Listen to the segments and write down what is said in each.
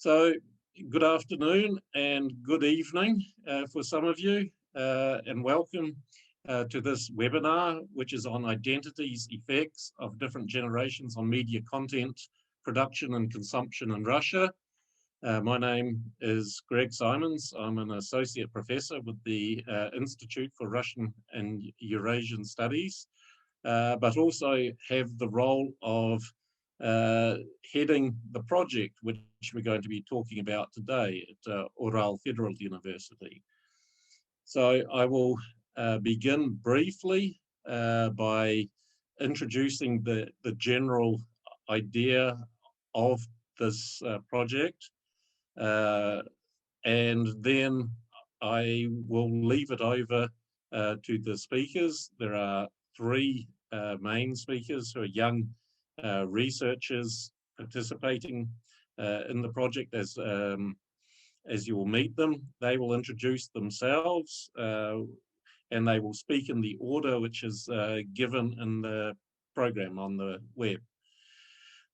So good afternoon and good evening for some of you, and welcome to this webinar, which is on identities, effects of different generations on media content, production and consumption in Russia. My name is Greg Simons. I'm an associate professor with the Institute for Russian and Eurasian Studies, but also have the role of heading the project which we're going to be talking about today at Ural Federal University. So I will begin briefly by introducing the general idea of this project, and then I will leave it over to the speakers. There are three main speakers who are young researchers participating in the project. As you will meet them, they will introduce themselves and they will speak in the order which is given in the program on the web.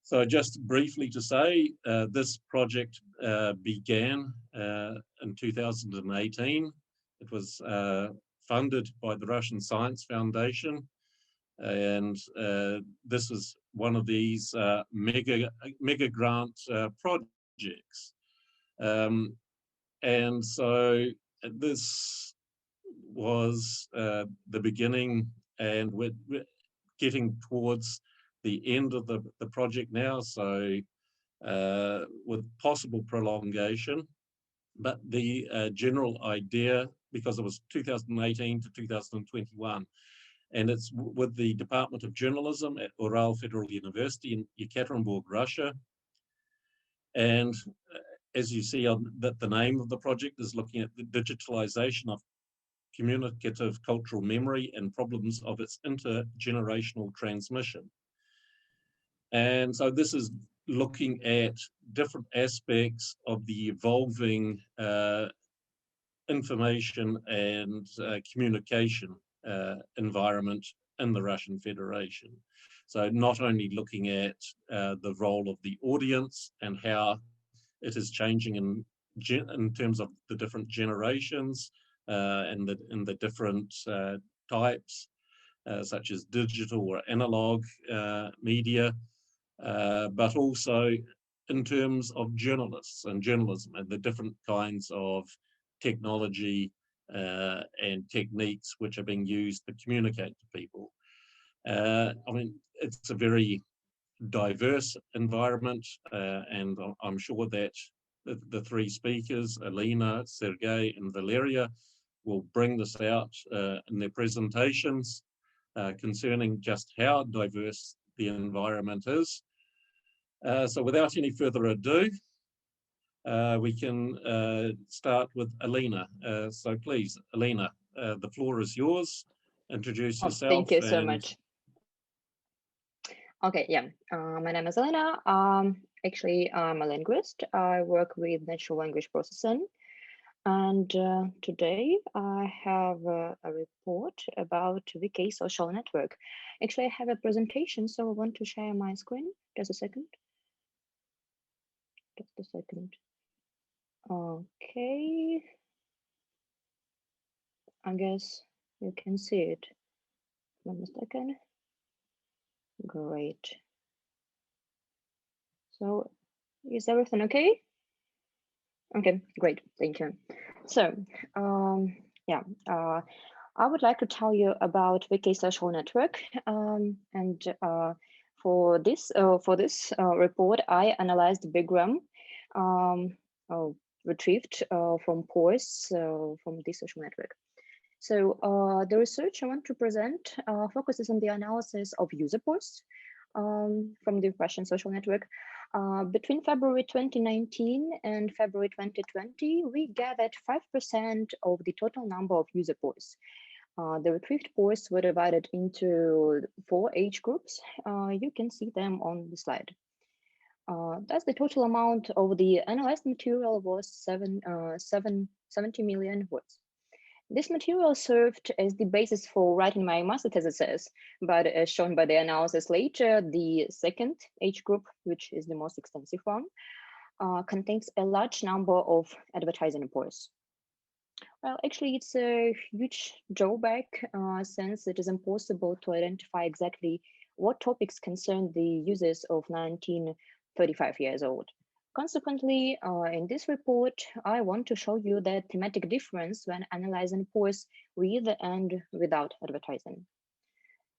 So just briefly to say, this project began in 2018. It was funded by the Russian Science Foundation, and this is one of these mega grant projects. And so this was the beginning, and we're getting towards the end of the project now, so with possible prolongation. But the general idea, because it was 2018 to 2021, and it's with the Department of Journalism at Ural Federal University in Yekaterinburg, Russia. And as you see on the name of the project is looking at the digitalisation of communicative-cultural memory and problems of its intergenerational transmission. And so this is looking at different aspects of the evolving information and communication environment in the Russian Federation. So not only looking at the role of the audience and how it is changing in terms of the different generations and the different types, such as digital or analog media, but also in terms of journalists and journalism and the different kinds of technology and techniques which are being used to communicate to people. I mean, it's a very diverse environment, and I'm sure that the three speakers, Alina, Sergei, and Valeria, will bring this out in their presentations concerning just how diverse the environment is. So without any further ado, we can start with Alina. So please, Alina, the floor is yours. Introduce yourself. Thank you so much. Okay, yeah, my name is Alina. Actually, I'm a linguist. I work with natural language processing. And today I have a report about VK social network. Actually, I have a presentation, so I want to share my screen. Just a second. Just a second. Okay. I guess you can see it. 1 second. Great. So is everything okay? Okay, great, thank you. So yeah, I would like to tell you about VK social network, and for this report, I analyzed the background retrieved from posts from this social network. So the research I want to present focuses on the analysis of user posts from the Russian social network. Between February 2019 and February 2020, we gathered 5% of the total number of user posts. The retrieved posts were divided into 4 age groups. You can see them on the slide. Thus, the total amount of the analyzed material was 70 million words. This material served as the basis for writing my master thesis, but as shown by the analysis later, the second age group, which is the most extensive one, contains a large number of advertising pores. Well, actually, it's a huge drawback since it is impossible to identify exactly what topics concern the users of 1935 years old. Consequently, in this report, I want to show you the thematic difference when analyzing pores with and without advertising.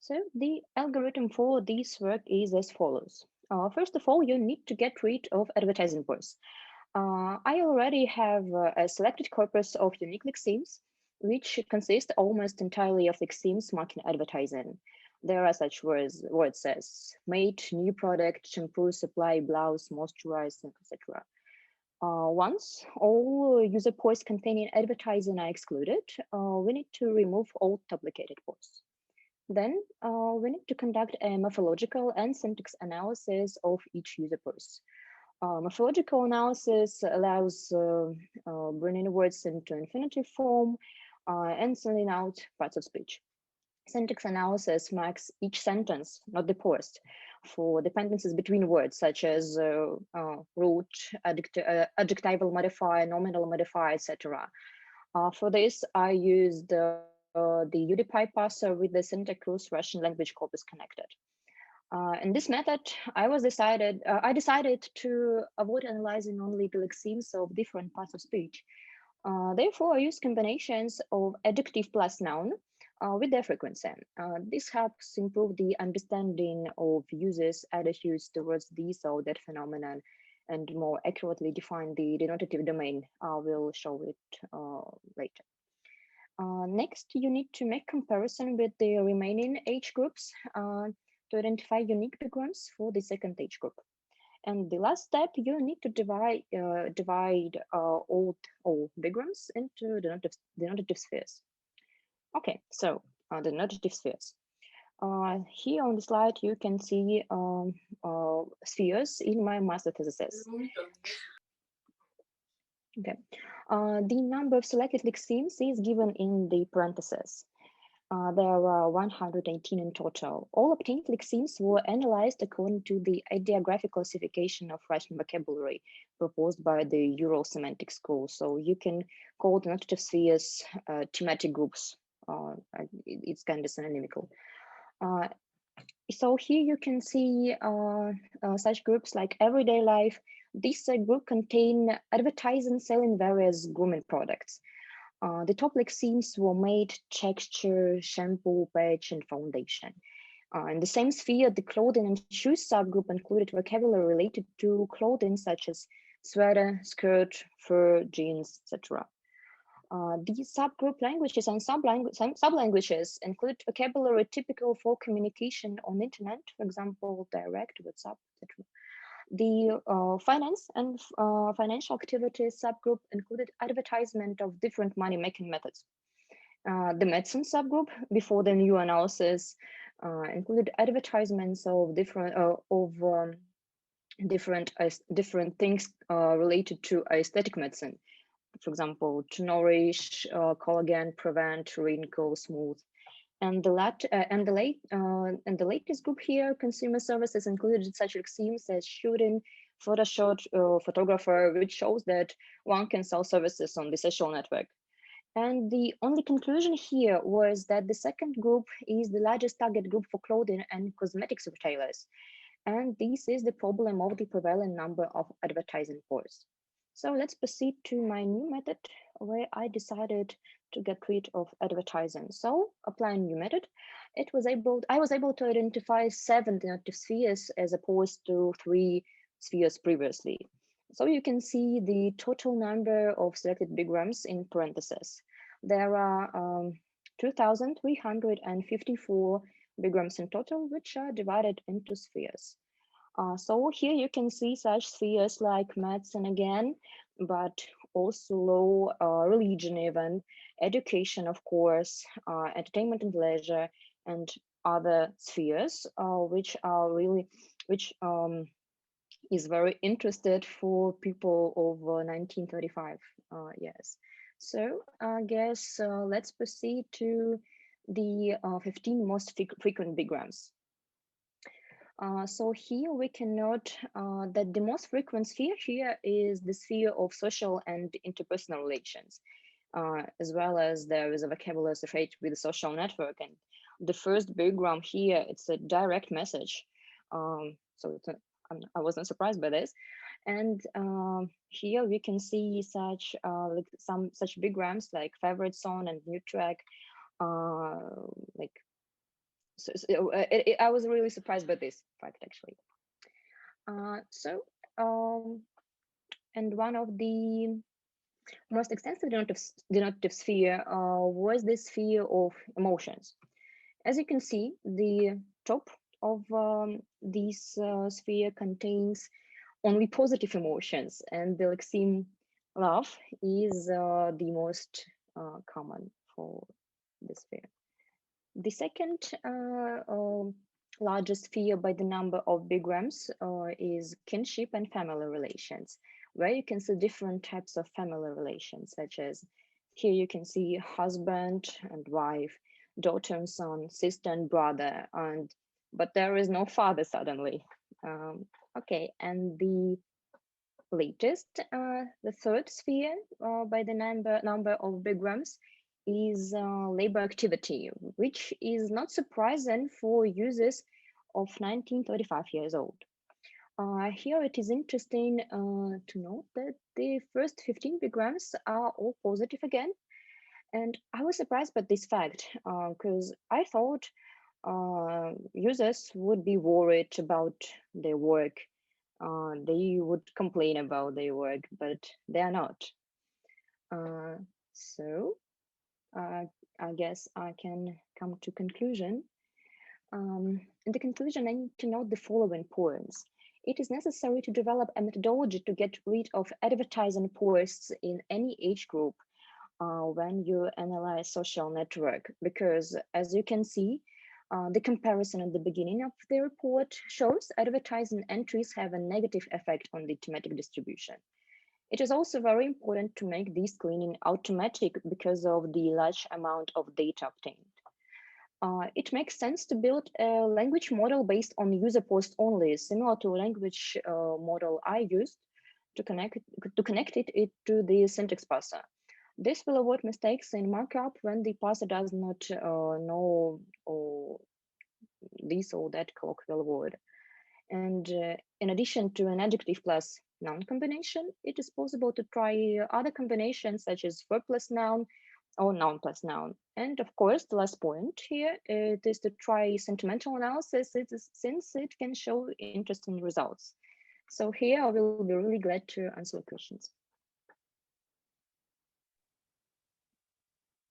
So the algorithm for this work is as follows. First of all, you need to get rid of advertising pores. I already have a selected corpus of unique lexemes, which consist almost entirely of lexemes marking advertising. There are such words as made, new product, shampoo, supply, blouse, moisturize, etc. Once all user posts containing advertising are excluded, we need to remove all duplicated posts. Then we need to conduct a morphological and syntax analysis of each user post. Morphological analysis allows bringing words into infinitive form and sending out parts of speech. Syntax analysis marks each sentence, not the post, for dependencies between words such as root, adjectival modifier, nominal modifier, etc. For this, I used the UDPI parser with the syntax Russian language corpus connected. In this method, I decided to avoid analyzing only the lexemes of different parts of speech. Therefore, I use combinations of adjective plus noun with their frequency. This helps improve the understanding of users' attitudes towards this or that phenomenon and more accurately define the denotative domain. I will show it later. Next, you need to make comparison with the remaining age groups to identify unique bigrams for the second age group. And the last step, you need to divide all bigrams into denotative spheres. Okay, so the denotative spheres. Here on the slide, you can see spheres in my master thesis. Okay, the number of selected lexemes is given in the parentheses. There are 118 in total. All obtained lexemes were analyzed according to the ideographic classification of Russian vocabulary proposed by the Ural Semantic School. So you can call the denotative spheres thematic groups. It's kind of synonymical. So here you can see such groups like everyday life. This group contain advertising selling various grooming products. The top lexemes were made, texture, shampoo, patch, and foundation. In the same sphere, the clothing and shoes subgroup included vocabulary related to clothing such as sweater, skirt, fur, jeans, etc. These subgroup languages and sub-languages include vocabulary typical for communication on the internet, for example, direct, WhatsApp, etc. The finance and financial activities subgroup included advertisement of different money-making methods. The medicine subgroup, before the new analysis, included advertisements of different things related to aesthetic medicine. For example, to nourish, collagen, prevent, wrinkle, smooth. And the latest group here, consumer services, included such lexemes as shooting, Photoshop, photographer, which shows that one can sell services on the social network. And the only conclusion here was that the second group is the largest target group for clothing and cosmetics retailers. And this is the problem of the prevalent number of advertising pores. So let's proceed to my new method where I decided to get rid of advertising. So applying new method, I was able to identify 7 denotative spheres as opposed to 3 spheres previously. So you can see the total number of selected bigrams in parentheses. There are 2,354 bigrams in total, which are divided into spheres. So here you can see such spheres like medicine again, but also law, religion even, education, of course, entertainment and leisure, and other spheres, which is very interested for people over 1935 years. So I guess let's proceed to the 15 most frequent bigrams. So here we can note that the most frequent sphere here is the sphere of social and interpersonal relations, as well as there is a vocabulary associated with the social network. And the first background here, it's a direct message. So it's I wasn't surprised by this. And here we can see such like some such bigrams like favorite song and new track. Like I was really surprised by this fact actually. So and one of the most extensive denotative sphere was the sphere of emotions. As you can see, the top of this sphere contains only positive emotions, and the lexeme love is the most common for this sphere. The second largest sphere by the number of bigrams is kinship and family relations, where you can see different types of family relations, such as here you can see husband and wife, daughter and son, sister and brother, but there is no father suddenly. Okay, and the latest, the third sphere by the number of bigrams is labor activity, which is not surprising for users of 1935 years old. Here it is interesting to note that the first 15 bigrams are all positive again. And I was surprised by this fact because I thought users would be worried about their work. They would complain about their work, but they are not. So I guess I can come to conclusion. In the conclusion, I need to note the following points. It is necessary to develop a methodology to get rid of advertising posts in any age group when you analyze social network, because as you can see, the comparison at the beginning of the report shows advertising entries have a negative effect on the thematic distribution. It is also very important to make this cleaning automatic because of the large amount of data obtained. It makes sense to build a language model based on user post only, similar to a language model I used to connect it to the syntax parser. This will avoid mistakes in markup when the parser does not know this or that colloquial word. And in addition to an adjective plus noun combination, it is possible to try other combinations such as verb plus noun or noun plus noun. And of course, the last point here it is to try sentimental analysis since it can show interesting results. So here I will be really glad to answer questions.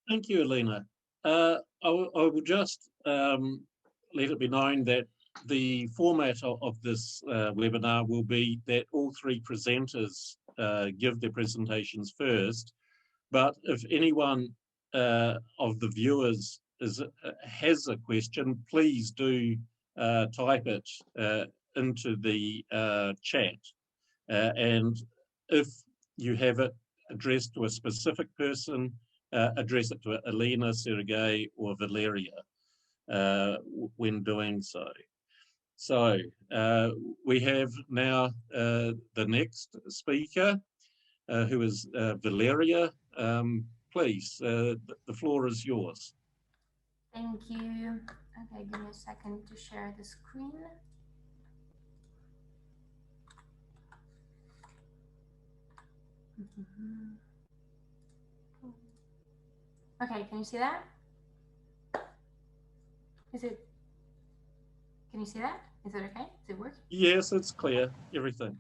Thank you, Elena. I will just let it be known that the format of this webinar will be that all three presenters give their presentations first, but if anyone of the viewers has a question, please do type it into the chat. And if you have it addressed to a specific person, address it to Elena, Sergei, or Valeria when doing so. So we have now the next speaker, who is Valeria. Please, the floor is yours. Thank you. Okay, give me a second to share the screen. Okay, can you see that? Can you see that? Is it okay? Does it work? Yes, it's clear, everything.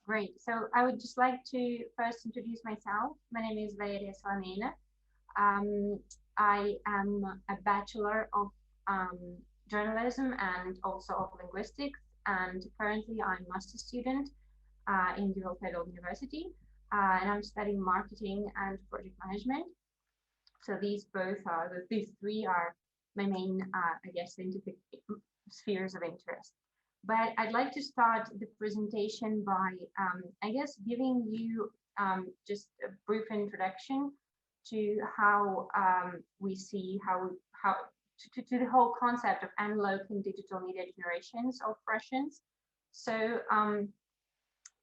Great. So I would just like to first introduce myself. My name is Valeria Salamena. I am a Bachelor of Journalism and also of Linguistics, and currently I'm a Master's student in Ural Federal University, and I'm studying Marketing and Project Management. So these three are my main, I guess, scientific spheres of interest. But I'd like to start the presentation by, I guess, giving you just a brief introduction to how we see how to the whole concept of analog and digital media generations of Russians. So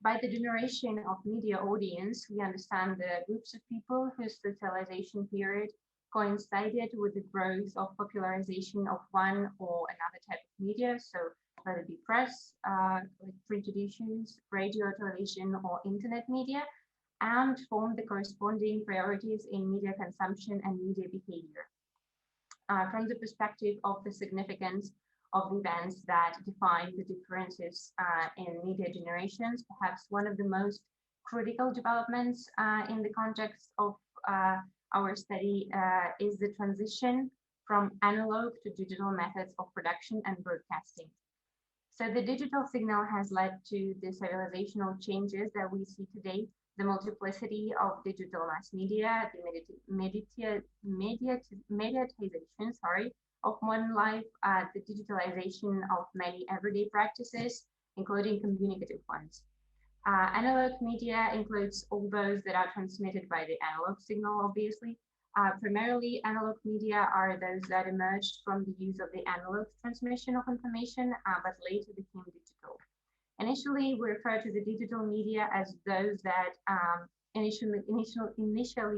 by the generation of media audience, we understand the groups of people whose socialization period coincided with the growth of popularization of one or another type of media. So whether it be press, like print editions, radio, television, or internet media, and form the corresponding priorities in media consumption and media behavior. From the perspective of the significance of the events that define the differences in media generations, perhaps one of the most critical developments in the context of our study is the transition from analog to digital methods of production and broadcasting. So the digital signal has led to the civilizational changes that we see today, the multiplicity of digital mass media, the mediatization, of modern life, the digitalization of many everyday practices, including communicative ones. Analog media includes all those that are transmitted by the analog signal, obviously. Primarily, analog media are those that emerged from the use of the analog transmission of information, but later became digital. Initially, we refer to the digital media as those that initially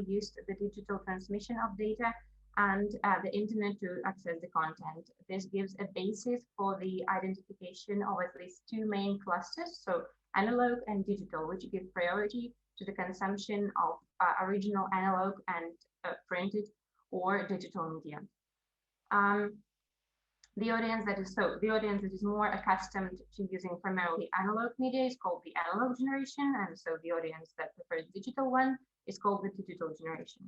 used the digital transmission of data and the internet to access the content. This gives a basis for the identification of at least two main clusters, so analog and digital, which give priority to the consumption of original analog and printed or digital media. The audience that is more accustomed to using primarily analog media is called the analog generation, and so the audience that prefers digital one is called the digital generation.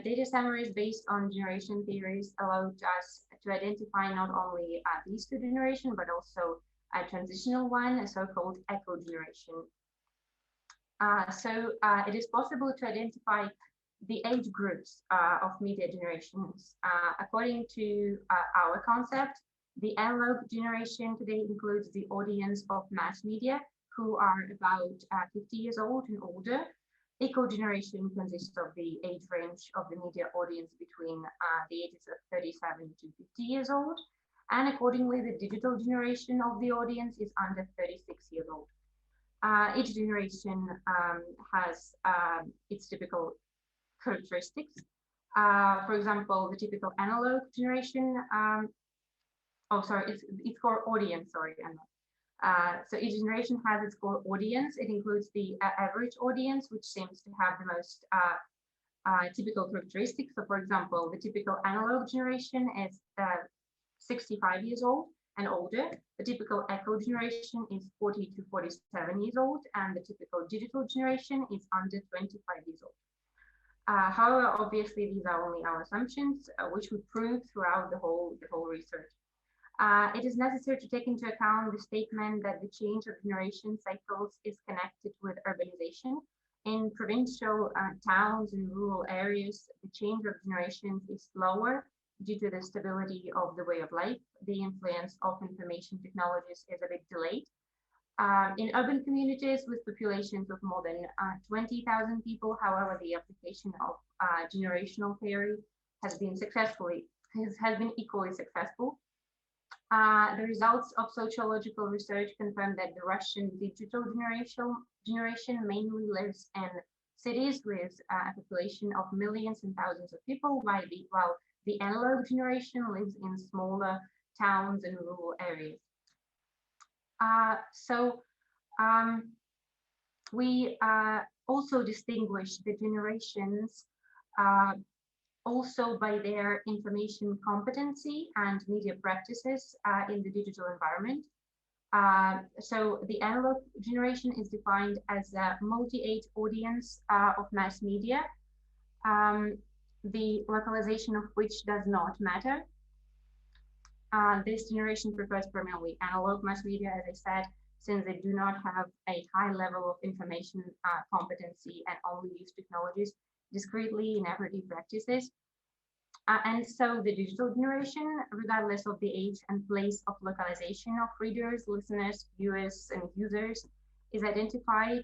Data summaries based on generation theories allowed us to identify not only these two generations, but also a transitional one, a so-called echo generation. It is possible to identify the age groups of media generations. According to our concept, the analog generation today includes the audience of mass media who are about 50 years old and older. Echo generation consists of the age range of the media audience between the ages of 37 to 50 years old. And accordingly, the digital generation of the audience is under 36 years old. Each generation has its typical characteristics. For example, the typical analog generation, it's core audience, so each generation has its core audience. It includes the average audience, which seems to have the most typical characteristics. So for example, the typical analog generation is 65 years old and older. The typical echo generation is 40 to 47 years old, and the typical digital generation is under 25 years old. However, obviously, these are only our assumptions, which we prove throughout the whole research. It is necessary to take into account the statement that the change of generation cycles is connected with urbanization. In provincial towns and rural areas, the change of generations is slower due to the stability of the way of life. The influence of information technologies is a bit delayed. In urban communities with populations of more than 20,000 people, however, the application of generational theory has been equally successful. The results of sociological research confirm that the Russian digital generation mainly lives in cities with a population of millions and thousands of people, while the analog generation lives in smaller towns and rural areas. We also distinguish the generations also by their information competency and media practices in the digital environment. So the analog generation is defined as a multi-age audience of mass media, the localization of which does not matter. This generation prefers primarily analog mass media, as I said, since they do not have a high level of information competency and only use technologies discreetly in everyday practices. And so the digital generation, regardless of the age and place of localization of readers, listeners, viewers, and users, is identified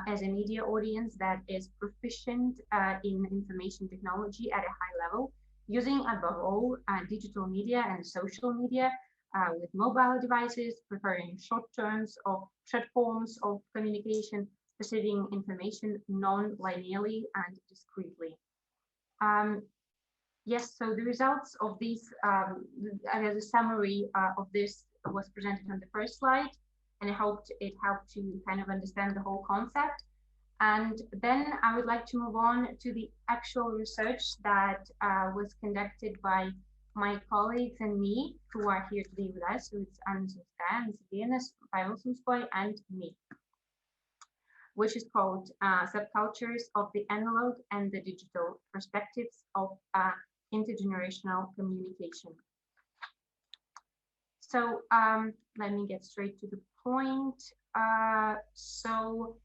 as a media audience that is proficient in information technology at a high level, using above all digital media and social media with mobile devices, preferring short forms of communication, receiving information non-linearly and discreetly. Yes, so the results of these, as a summary of this was presented on the first slide, and it helped to kind of understand the whole concept. And then I would like to move on to the actual research that was conducted by my colleagues and me, who are here today with us. So it's Anna Sumskaya, Anna Pavel Sumskoy, and me, which is called Subcultures of the Analog and the Digital Perspectives of Intergenerational Communication. So let me get straight to the point. So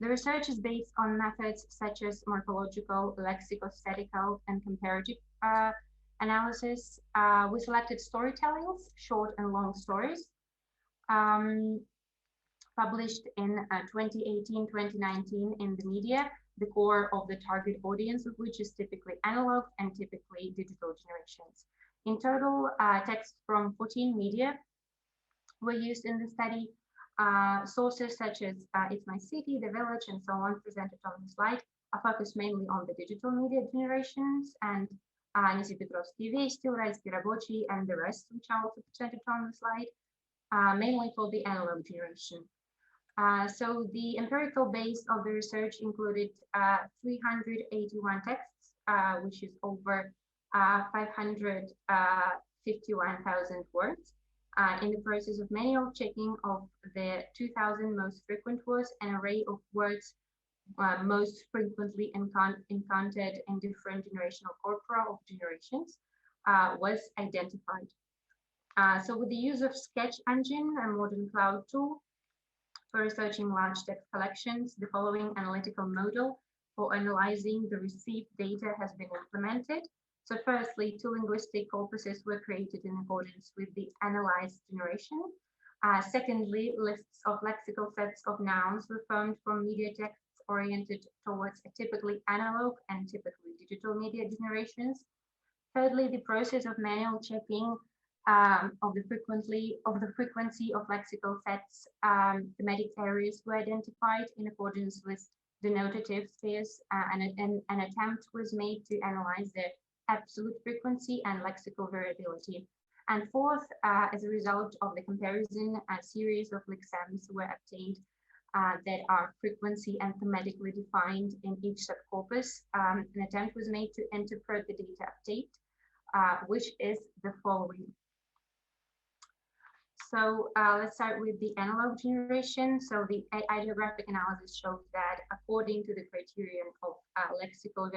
the research is based on methods such as morphological, lexicostatical, and comparative analysis. We selected storytellings, short and long stories, published in 2018-2019 in the media, the core of the target audience of which is typically analog and typically digital generations. In total, texts from 14 media were used in the study. Sources such as It's My City, The Village, and so on presented on the slide are focused mainly on the digital media generations, and Nisi Petrovsky Vesti, Uralsky Рабочий, and the rest, which are also presented on the slide, mainly for the analog generation. So the empirical base of the research included 381 texts, which is over 551,000 words. In the process of manual checking of the 2,000 most frequent words, an array of words most frequently encountered in different generational corpora of generations was identified. So with the use of Sketch Engine, a modern cloud tool for researching large text collections, the following analytical model for analyzing the received data has been implemented. So firstly, two linguistic corpuses were created in accordance with the analyzed generation. Secondly, lists of lexical sets of nouns were formed from media texts oriented towards a typically analog and typically digital media generations. Thirdly, the process of manual checking of the frequency of lexical sets, thematic areas were identified in accordance with denotative spheres, and an attempt was made to analyze the absolute frequency and lexical variability. And fourth, as a result of the comparison, a series of lexems were obtained that are frequency and thematically defined in each subcorpus. An attempt was made to interpret the data update, which is the following. So let's start with the analog generation. So the ideographic analysis shows that according to the criterion of lexical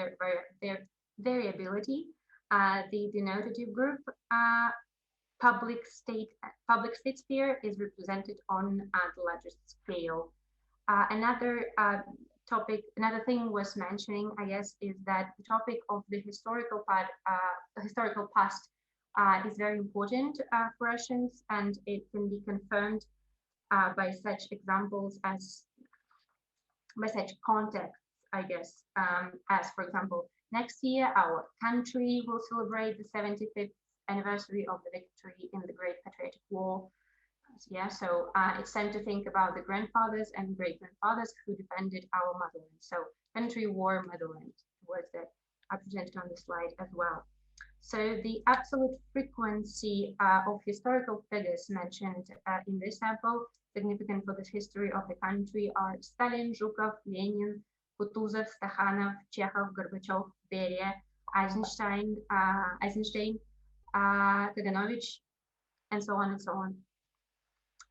variability, the denotative group public state sphere is represented on the largest scale. Another thing worth mentioning, I guess, is that the topic of the historical past is very important for Russians, and it can be confirmed by such examples by such contexts, I guess, as for example, next year our country will celebrate the 75th anniversary of the victory in the Great Patriotic War. Yeah, so it's time to think about the grandfathers and great-grandfathers who defended our motherland. So country, war, motherland, words that are presented on the slide as well. So the absolute frequency of historical figures mentioned in this sample, significant for the history of the country, are Stalin, Zhukov, Lenin, Kutuzov, Stakhanov, Chekhov, Gorbachev, Beria, Eisenstein, Kaganovich, and so on and so on.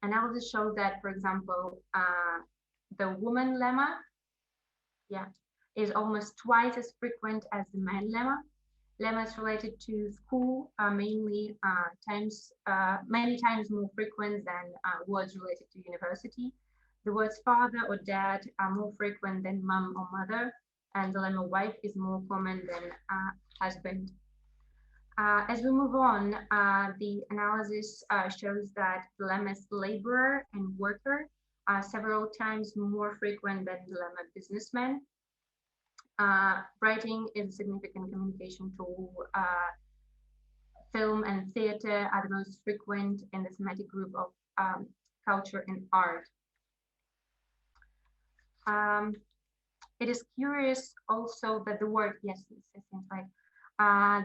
Analysis showed that, for example, the woman lemma, is almost twice as frequent as the man lemma. Lemmas related to school are many times more frequent than words related to university. The words father or dad are more frequent than mom or mother, and the lemma wife is more common than husband. As we move on, the analysis shows that the lemmas laborer and worker are several times more frequent than the lemma businessman. Writing is a significant communication tool film and theater are the most frequent in the thematic group of culture and art. It is curious also that the word, yes, it seems like,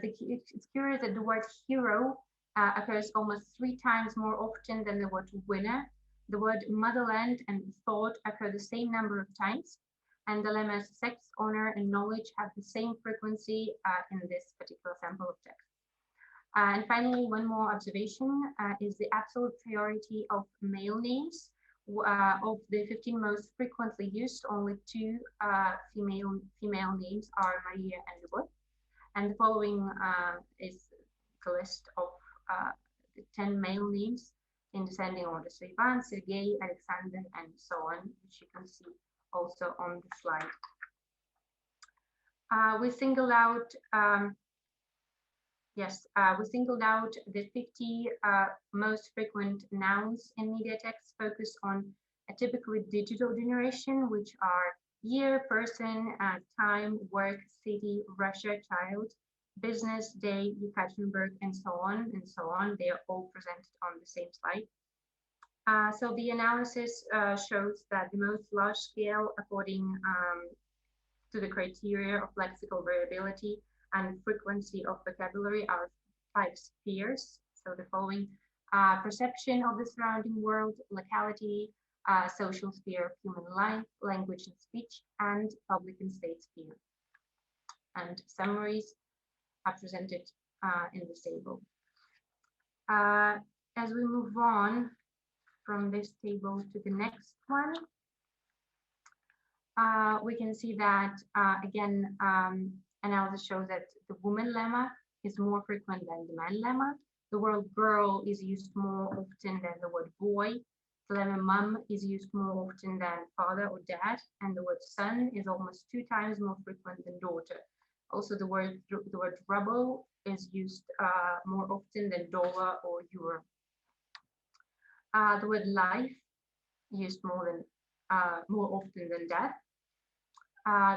it's curious that the word hero occurs almost 3 times more often than the word winner. The word motherland and thought occur the same number of times, and the lemmas sex, honor, and knowledge have the same frequency in this particular sample of text. And finally, one more observation is the absolute priority of male names. Of the 15 most frequently used, only 2 female names are Maria and Lubot. And the following is the list of the 10 male names in descending order. So Ivan, Sergei, Alexander, and so on, which you can see also on the slide. We singled out we singled out the 50 most frequent nouns in media text focused on a typically digital generation, which are year, person, time, work, city, Russia, child, business, day, Yekaterinburg, and so on and so on. They are all presented on the same slide. So the analysis shows that the most large scale, according to the criteria of lexical variability and frequency of vocabulary, are 5 spheres. So the following: perception of the surrounding world, locality, social sphere of human life, language and speech, and public and state sphere. And summaries are presented in this table. As we move on from this table to the next one, we can see that, again, analysis shows that the woman lemma is more frequent than the man lemma. The word girl is used more often than the word boy. The lemma mum is used more often than father or dad, and the word son is almost 2 times more frequent than daughter. Also, the word ruble is used more often than dollar or euro. The word life used more often than death.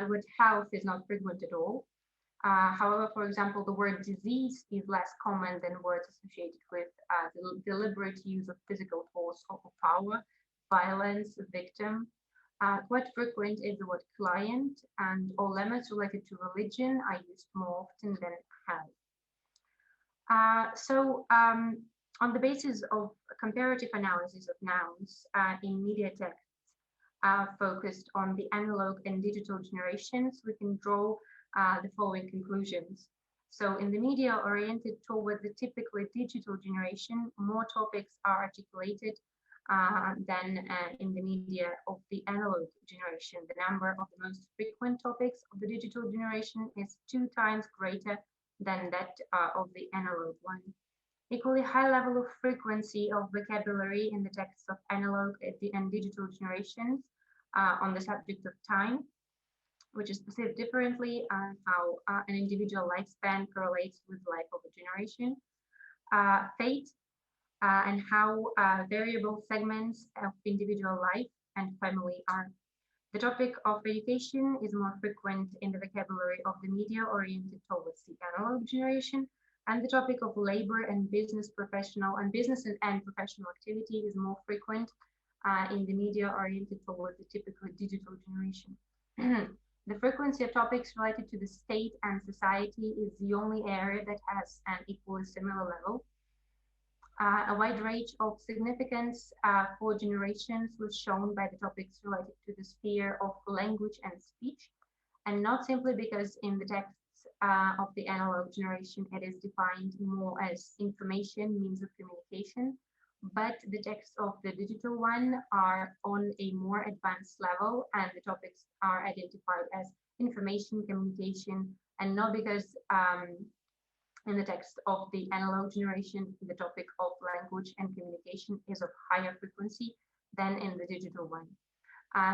The word health is not frequent at all. However, for example, the word disease is less common than words associated with the deliberate use of physical force or power, violence, victim. Quite frequent is the word client, and all lemmas related to religion are used more often than health. On the basis of comparative analysis of nouns in media texts focused on the analog and digital generations, we can draw the following conclusions. So in the media oriented toward the typically digital generation, more topics are articulated than in the media of the analog generation. The number of the most frequent topics of the digital generation is 2 times greater than that of the analog one. Equally high level of frequency of vocabulary in the texts of analog and digital generations on the subject of time, which is perceived differently on how an individual lifespan correlates with the life of a generation, fate, and how variable segments of individual life and family are. The topic of education is more frequent in the vocabulary of the media oriented towards the analog generation, and the topic of labor and business professional and professional activity is more frequent in the media oriented towards the typical digital generation. The frequency of topics related to the state and society is the only area that has an equally similar level. A wide range of significance for generations was shown by the topics related to the sphere of language and speech, and not simply because in the texts of the analog generation it is defined more as information, means of communication, but the texts of the digital one are on a more advanced level, and the topics are identified as information, communication, and not because in the text of the analog generation, the topic of language and communication is of higher frequency than in the digital one.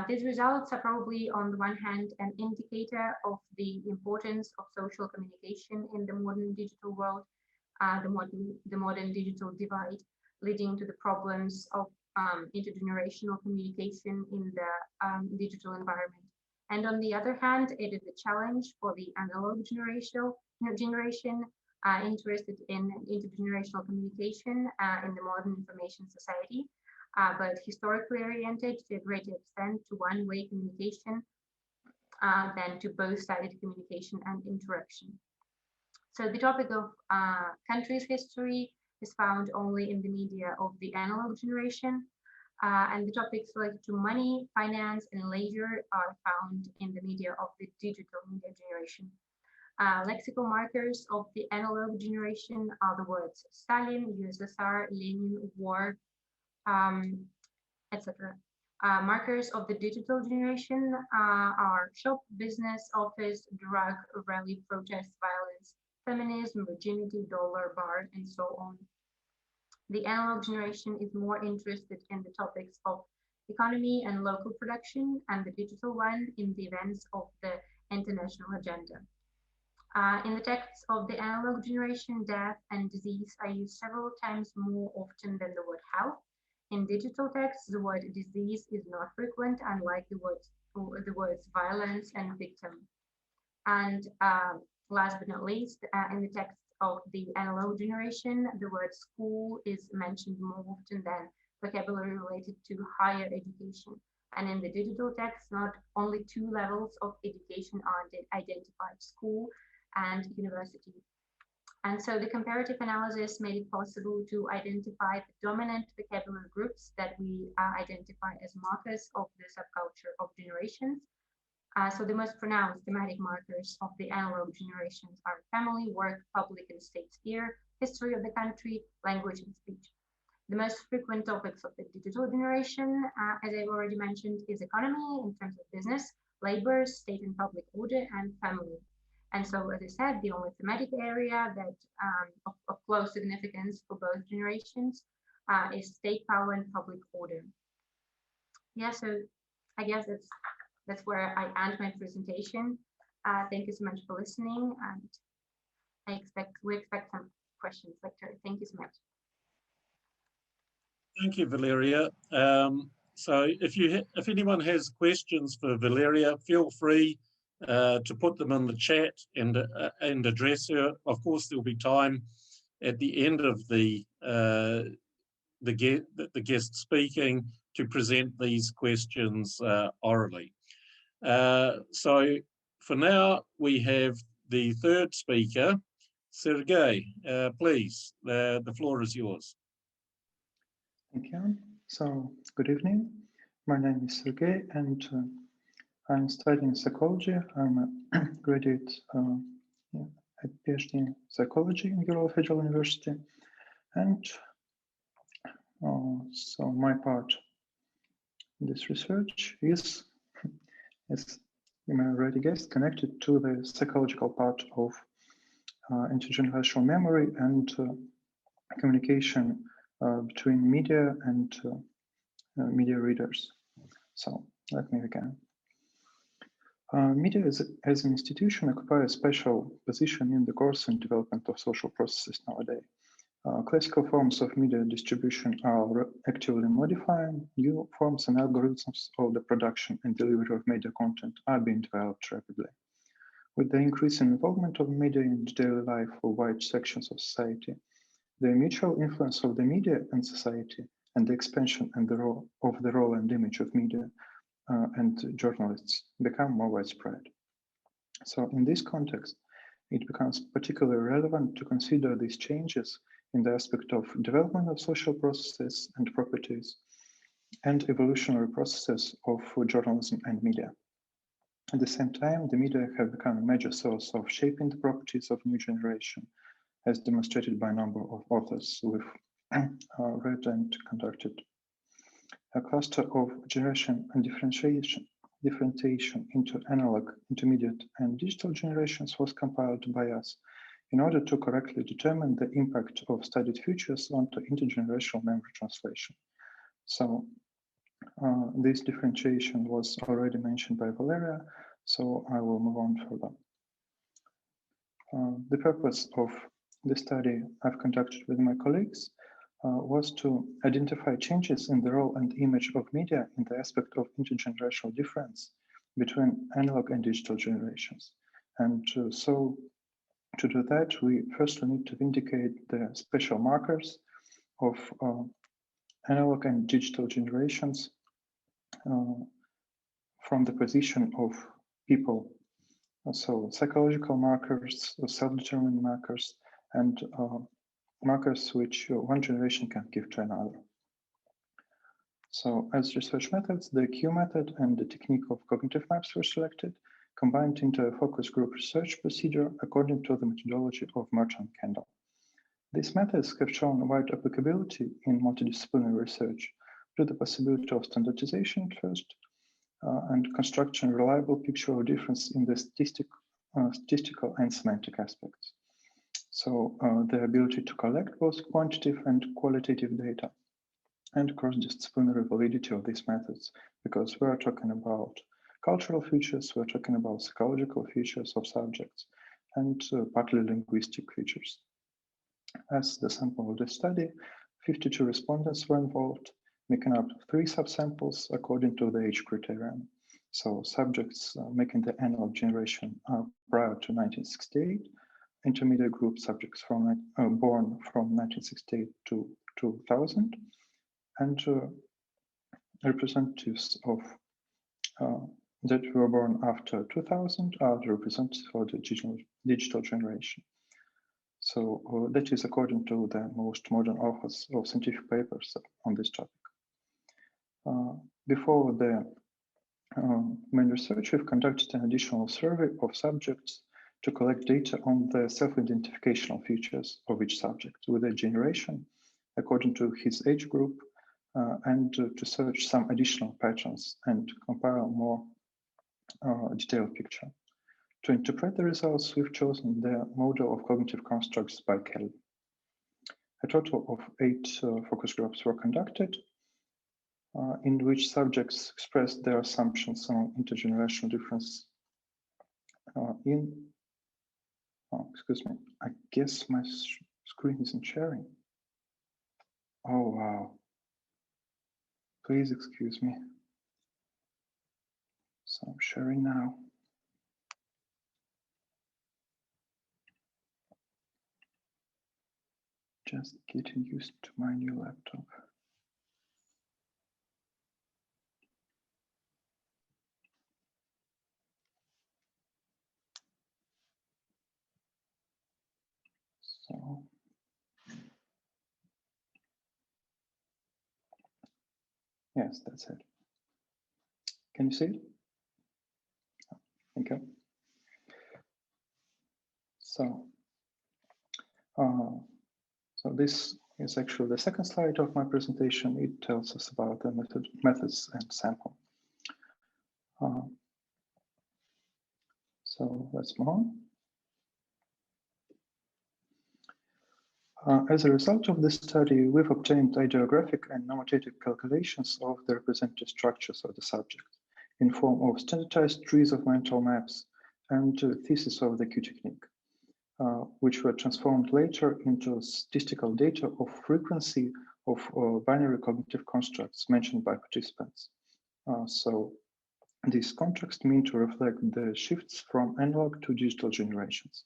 These results are probably, on the one hand, an indicator of the importance of social communication in the modern digital world, the modern digital divide, leading to the problems of intergenerational communication in the digital environment. And on the other hand, it is a challenge for the analog generation interested in intergenerational communication in the modern information society, but historically oriented to a greater extent to one-way communication than to both-sided communication and interaction. So the topic of country's history is found only in the media of the analog generation, and the topics related to money, finance, and leisure are found in the media of the digital media generation. Lexical markers of the analog generation are the words Stalin, USSR, Lenin, war, etc. Markers of the digital generation are shop, business, office, drug, rally, protest, violence, feminism, virginity, dollar, bar, and so on. The analog generation is more interested in the topics of economy and local production, and the digital one in the events of the international agenda. In the texts of the analog generation, death and disease are used several times more often than the word health. In digital texts, the word disease is not frequent, unlike the words violence and victim. And last but not least, in the text of the analog generation, the word school is mentioned more often than vocabulary related to higher education. And in the digital text, not only two levels of education are identified, school and university. And so the comparative analysis made it possible to identify the dominant vocabulary groups that we identify as markers of the subculture of generations. So the most pronounced thematic markers of the analog generations are family, work, public and state sphere, history of the country, language and speech. The most frequent topics of the digital generation, as I've already mentioned, is economy in terms of business, labor, state and public order, and family. And so, as I said, the only thematic area that of close significance for both generations is state power and public order. Yeah, so I guess that's where I end my presentation. Thank you so much for listening, and we expect some questions later. Thank you so much. Thank you, Valeria. So if anyone has questions for Valeria, feel free to put them in the chat and address her. Of course, there'll be time at the end of the guest speaking to present these questions orally. So for now, we have the third speaker, Sergey. Please, the floor is yours. Thank you. So, good evening. My name is Sergey, and I'm studying psychology. I'm a graduate at PhD in psychology in Ural Federal University. And so my part in this research is, as you may already guessed, connected to the psychological part of intergenerational memory and communication between media and media readers. So let me begin. Media as an institution occupy a special position in the course and development of social processes nowadays. Classical forms of media distribution are actively modifying. New forms and algorithms of the production and delivery of media content are being developed rapidly. With the increasing involvement of media in the daily life of wide sections of society, the mutual influence of the media and society and the expansion and the role and image of media and journalists become more widespread. So in this context, it becomes particularly relevant to consider these changes in the aspect of development of social processes and properties and evolutionary processes of journalism and media. At the same time, the media have become a major source of shaping the properties of new generation, as demonstrated by a number of authors we've read and conducted. A cluster of generation and differentiation into analog, intermediate, and digital generations was compiled by us in order to correctly determine the impact of studied features onto intergenerational memory translation. So this differentiation was already mentioned by Valeria, so I will move on further. The purpose of the study I've conducted with my colleagues was to identify changes in the role and image of media in the aspect of intergenerational difference between analog and digital generations, and so To do that, we firstly need to indicate the special markers of analog and digital generations from the position of people. So psychological markers, self-determined markers, and markers which one generation can give to another. So as research methods, the Q method and the technique of cognitive maps were selected, combined into a focus group research procedure according to the methodology of Merton and Kendall. These methods have shown wide applicability in multidisciplinary research through the possibility of standardization first, and construction reliable picture of difference in the statistical and semantic aspects. So the ability to collect both quantitative and qualitative data, and cross-disciplinary validity of these methods, because we're talking about cultural features, we're talking about psychological features of subjects, and partly linguistic features. As the sample of the study, 52 respondents were involved, making up 3 subsamples according to the age criterion. So subjects making the analog generation prior to 1968, intermediate group subjects from born from 1968 to 2000, and representatives of that were born after 2000 are the representatives for the digital generation. So that is according to the most modern authors of scientific papers on this topic. Before the main research, we've conducted an additional survey of subjects to collect data on the self-identificational features of each subject with a generation according to his age group, and to search some additional patterns and compare a more detailed picture. To interpret the results, we've chosen the model of cognitive constructs by Kelly. A total of 8 focus groups were conducted, in which subjects expressed their assumptions on intergenerational difference excuse me, I guess my screen isn't sharing. Oh, wow. Please excuse me. So I'm sharing now. Just getting used to my new laptop. So, yes, that's it. Can you see it? Okay. So, so this is actually the second slide of my presentation. It tells us about the methods and sample. So let's move on. As a result of this study, we've obtained ideographic and notative calculations of the representative structures of the subject in form of standardized trees of mental maps and thesis of the Q technique, which were transformed later into statistical data of frequency of binary cognitive constructs mentioned by participants. So these constructs mean to reflect the shifts from analog to digital generations.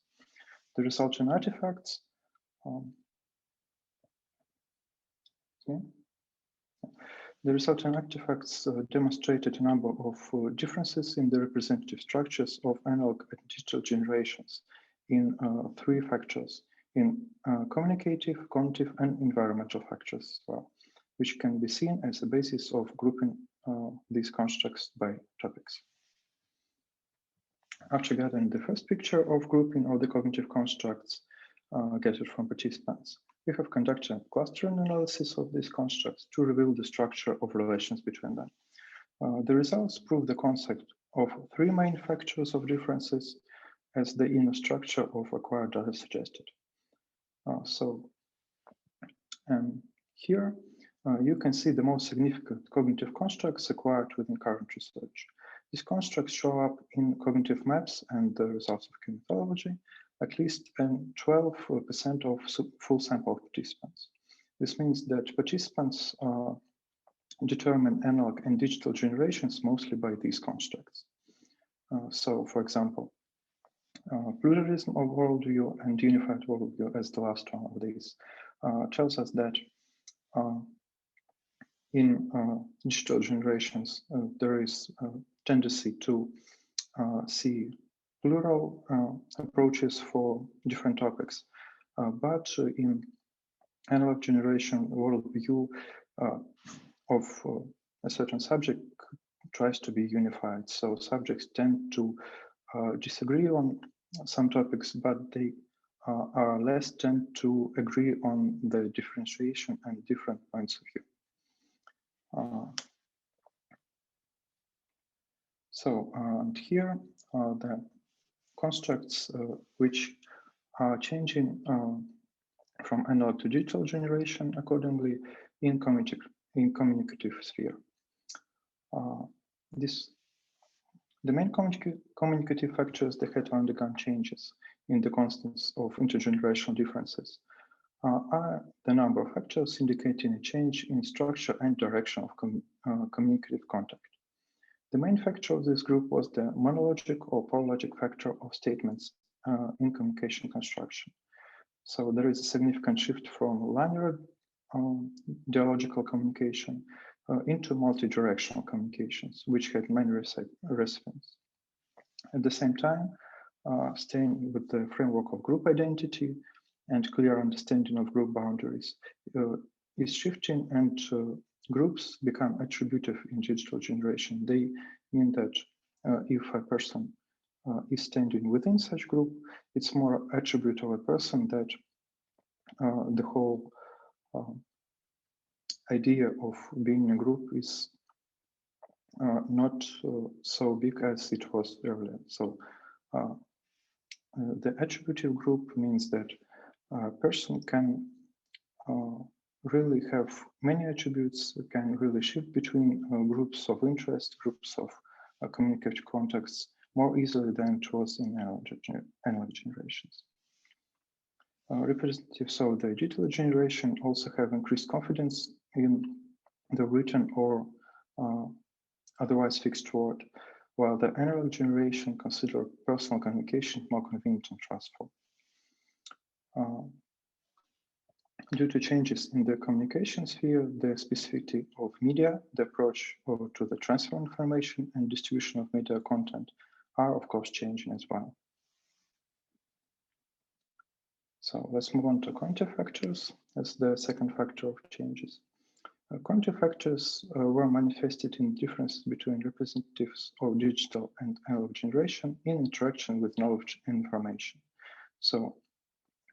The resulting artifacts The resulting artifacts demonstrated a number of differences in the representative structures of analog and digital generations in 3 factors, in communicative, cognitive, and environmental factors as well, which can be seen as a basis of grouping these constructs by topics. After gathering the first picture of grouping of the cognitive constructs gathered from participants, we have conducted a clustering analysis of these constructs to reveal the structure of relations between them. The results prove the concept of 3 main factors of differences as the inner structure of acquired data suggested. Here you can see the most significant cognitive constructs acquired within current research. These constructs show up in cognitive maps and the results of Q methodology, at least in 12% of full sample participants. This means that participants determine analog and digital generations mostly by these constructs. So, for example, Pluralism of worldview and unified worldview as the last one of these tells us that in digital generations, there is a tendency to see plural approaches for different topics. But in analog generation, worldview of a certain subject tries to be unified. So subjects tend to disagree on some topics, but they are less tend to agree on the differentiation and different points of view. And here are the constructs which are changing from analog to digital generation accordingly in communicative sphere. The main communicative factors that had undergone changes in the constants of intergenerational differences are the number of factors indicating a change in structure and direction of communicative contact. The main factor of this group was the monologic or paralogic factor of statements in communication construction. So there is a significant shift from linear dialogical communication into multi-directional communications, which had many recipients. At the same time, staying with the framework of group identity and clear understanding of group boundaries is shifting, and groups become attributive in digital generation. They mean that if a person is standing within such group, it's more attribute of a person that the whole idea of being a group is not so big as it was earlier. So the attributive group means that a person can really have many attributes, can really shift between groups of interest, groups of communicative contacts more easily than it was in analog generations. Representatives of the digital generation also have increased confidence in the written or otherwise fixed word, while the analog generation consider personal communication more convenient and trustful. Due to changes in the communication sphere, the specificity of media, the approach to the transfer of information and distribution of media content are of course changing as well. So let's move on to cognitive factors as the second factor of changes. Cognitive factors were manifested in differences between representatives of digital and analog generation in interaction with knowledge and information. So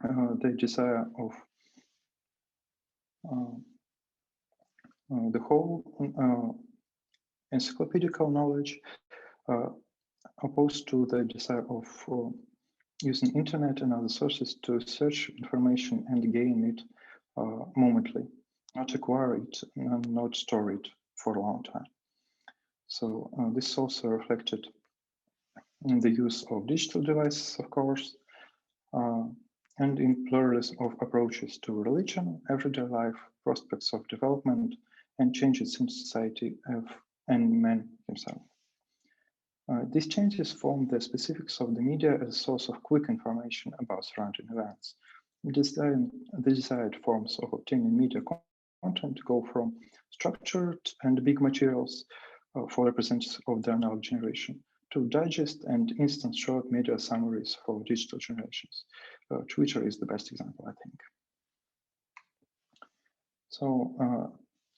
the desire of the whole encyclopedical knowledge opposed to the desire of using internet and other sources to search information and gain it momently, not acquire it and not store it for a long time. So this also reflected in the use of digital devices, of course, and in pluralism of approaches to religion, everyday life, prospects of development, and changes in society and man himself. These changes form the specifics of the media as a source of quick information about surrounding events. The desired forms of obtaining media content go from structured and big materials for representatives of the analog generation to digest and instant short media summaries for digital generations. Twitter is the best example, I think. So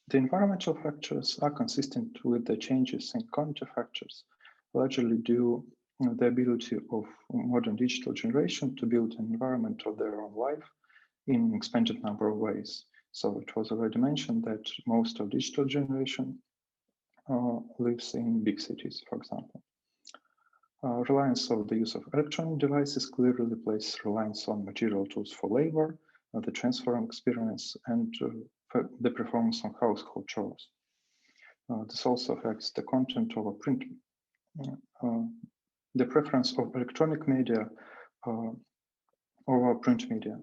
the environmental factors are consistent with the changes in cognitive factors, largely due to the ability of modern digital generation to build an environment of their own life in an expanded number of ways. So it was already mentioned that most of digital generation lives in big cities, for example. Reliance of the use of electronic devices clearly places reliance on material tools for labor, the transfer experience, and the performance on household chores. This also affects the content of a print. The preference of electronic media over print media,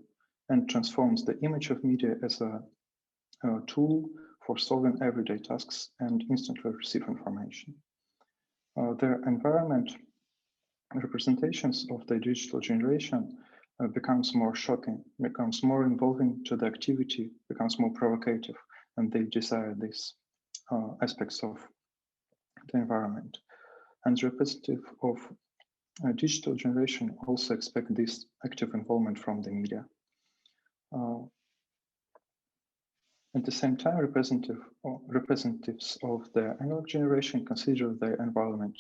and transforms the image of media as a tool for solving everyday tasks and instantly receive information. The environment representations of the digital generation becomes more shocking, becomes more involving to the activity, becomes more provocative, and they desire these aspects of the environment. And representative of digital generation also expect this active involvement from the media. At the same time, representatives of the analog generation consider the environment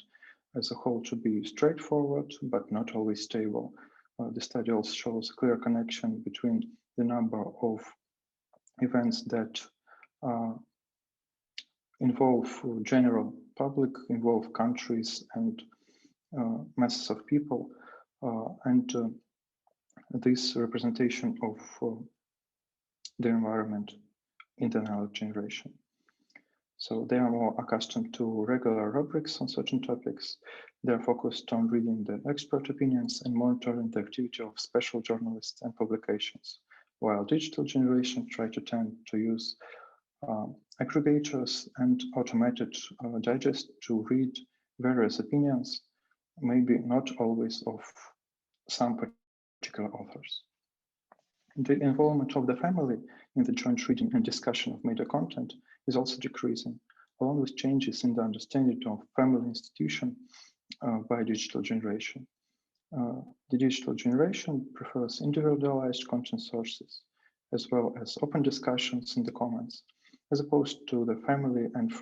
as a whole to be straightforward, but not always stable. The study also shows a clear connection between the number of events that involve general public, involve countries and masses of people, and this representation of the environment in the analog generation. So they are more accustomed to regular rubrics on certain topics. They are focused on reading the expert opinions and monitoring the activity of special journalists and publications, while digital generation tend to use aggregators and automated digest to read various opinions, maybe not always of some particular authors. The involvement of the family in the joint reading and discussion of media content is also decreasing, along with changes in the understanding of family institution by digital generation. The digital generation prefers individualized content sources, as well as open discussions in the comments, as opposed to the family and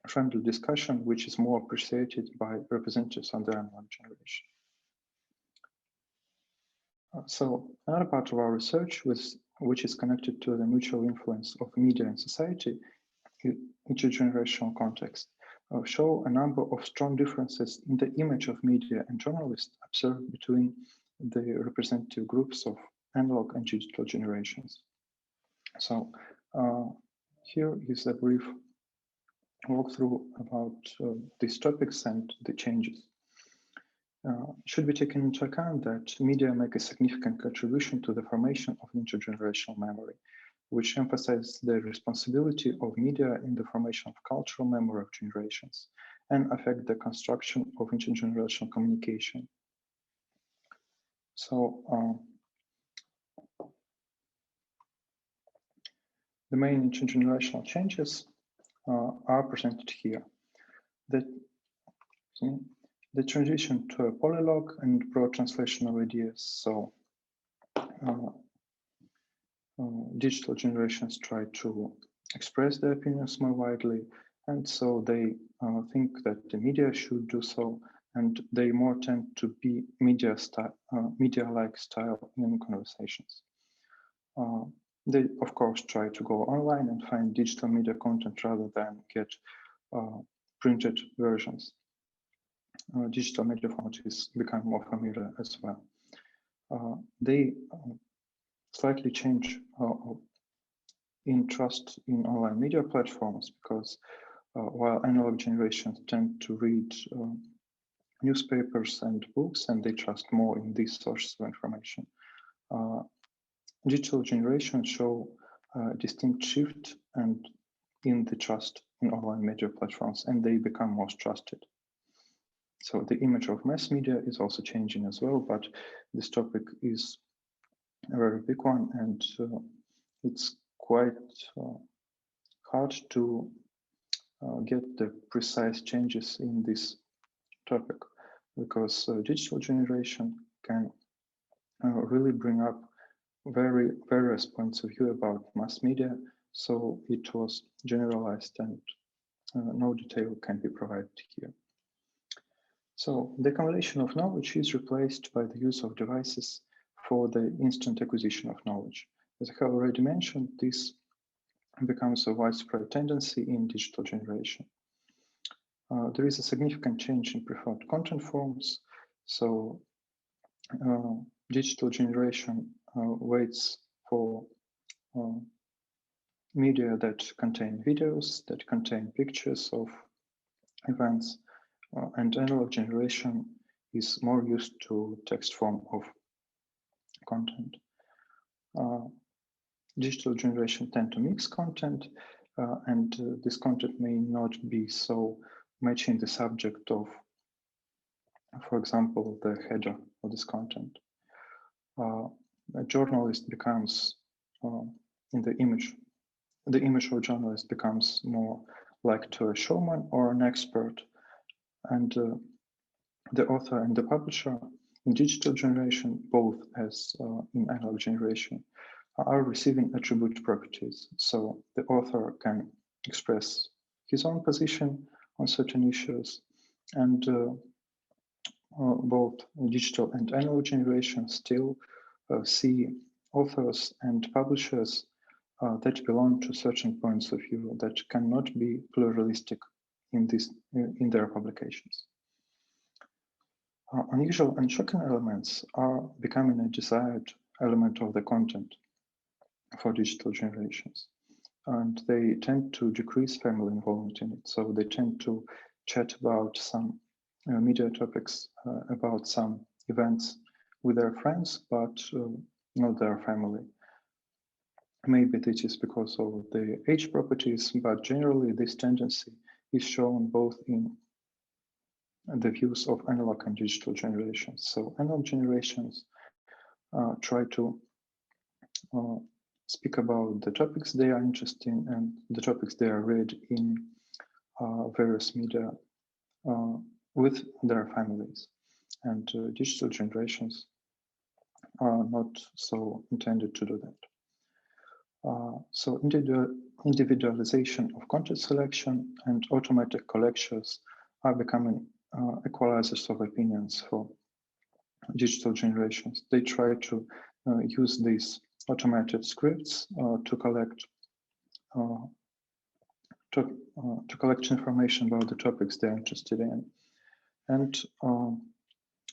friendly discussion, which is more appreciated by representatives on the analog generation. So another part of our research, which is connected to the mutual influence of media and society in intergenerational context, show a number of strong differences in the image of media and journalists observed between the representative groups of analog and digital generations. So here is a brief walkthrough about these topics and the changes. Should be taken into account that media make a significant contribution to the formation of intergenerational memory, which emphasizes the responsibility of media in the formation of cultural memory of generations and affect the construction of intergenerational communication. So the main intergenerational changes are presented here. The transition to a polylog and broad translation of ideas. So digital generations try to express their opinions more widely, and so they think that the media should do so, and they more tend to be media-like style in conversations. They, of course, try to go online and find digital media content rather than get printed versions. Digital media formats become more familiar as well. They slightly change interest in online media platforms because while analog generations tend to read newspapers and books and they trust more in these sources of information, digital generations show a distinct shift and in the trust in online media platforms, and they become most trusted. So the image of mass media is also changing as well, but this topic is a very big one, and it's quite hard to get the precise changes in this topic, because digital generation can really bring up various points of view about mass media, so it was generalized and no detail can be provided here. So the accumulation of knowledge is replaced by the use of devices for the instant acquisition of knowledge. As I have already mentioned, this becomes a widespread tendency in digital generation. There is a significant change in preferred content forms. So digital generation waits for media that contain videos, that contain pictures of events, and analog generation is more used to text form of content. Digital generation tend to mix content, and this content may not be so matching the subject of for example, the header of this content. A journalist becomes, in the image of a journalist becomes more like to a showman or an expert, and the author and the publisher in digital generation, both as in analog generation, are receiving attribute properties. So the author can express his own position on certain issues, and both digital and analog generation still see authors and publishers that belong to certain points of view that cannot be pluralistic in their publications. Unusual and shocking elements are becoming a desired element of the content for digital generations, and they tend to decrease family involvement in it. So they tend to chat about some media topics, about some events with their friends, but not their family. Maybe this is because of the age properties, but generally this tendency is shown both in the views of analog and digital generations. So analog generations try to speak about the topics they are interested in and the topics they are read in various media with their families. And digital generations are not so intended to do that. So individualization of content selection and automatic collections are becoming equalizers of opinions for digital generations. They try to use these automated scripts to collect information about the topics they're interested in. And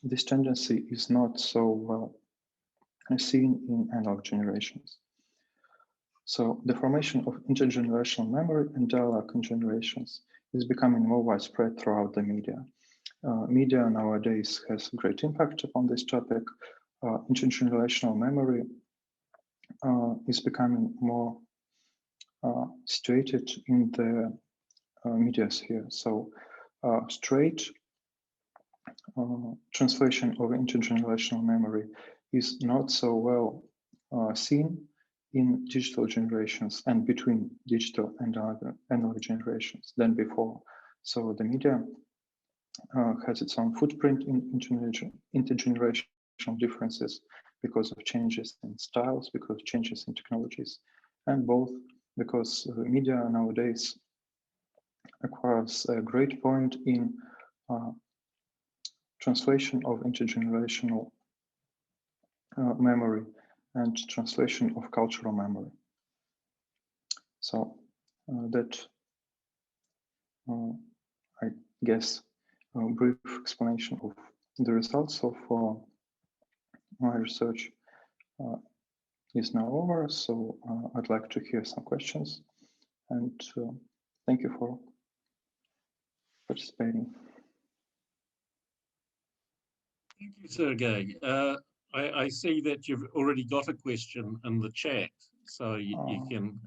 this tendency is not so well seen in analog generations. So the formation of intergenerational memory and dialogue in generations is becoming more widespread throughout the media. Media nowadays has great impact upon this topic. Intergenerational memory is becoming more situated in the media sphere. So straight translation of intergenerational memory is not so well seen in digital generations and between digital and analog generations than before. So the media has its own footprint in intergenerational differences because of changes in styles, because of changes in technologies, and both because media nowadays acquires a great point in translation of intergenerational memory and translation of cultural memory. So that, I guess, a brief explanation of the results of my research is now over. So I'd like to hear some questions, and thank you for participating. Thank you, Sergey. I see that you've already got a question in the chat, so you can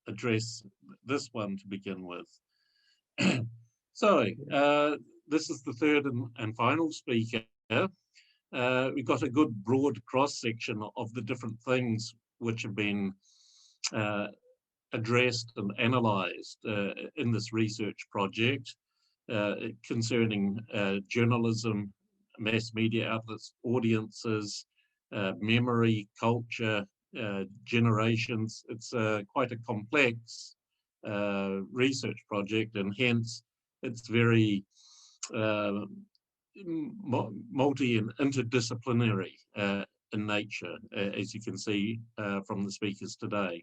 address this one to begin with. So this is the third and final speaker. We've got a good broad cross-section of the different things which have been addressed and analysed in this research project concerning journalism, mass media outlets, audiences, memory, culture, generations. It's quite a complex research project, and hence it's very multi and interdisciplinary in nature, as you can see from the speakers today.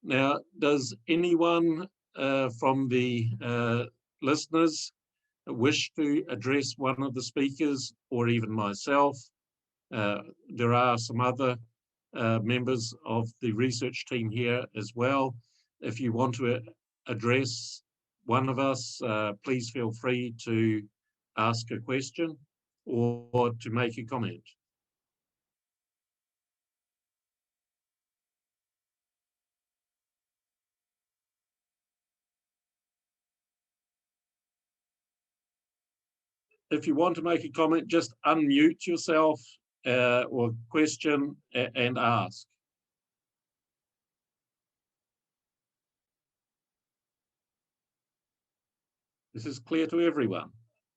Now, does anyone from the listeners wish to address one of the speakers, or even myself? There are some other members of the research team here as well. If you want to address one of us, please feel free to ask a question or to make a comment. if you want to make a comment, just unmute yourself or question and ask. This is clear to everyone.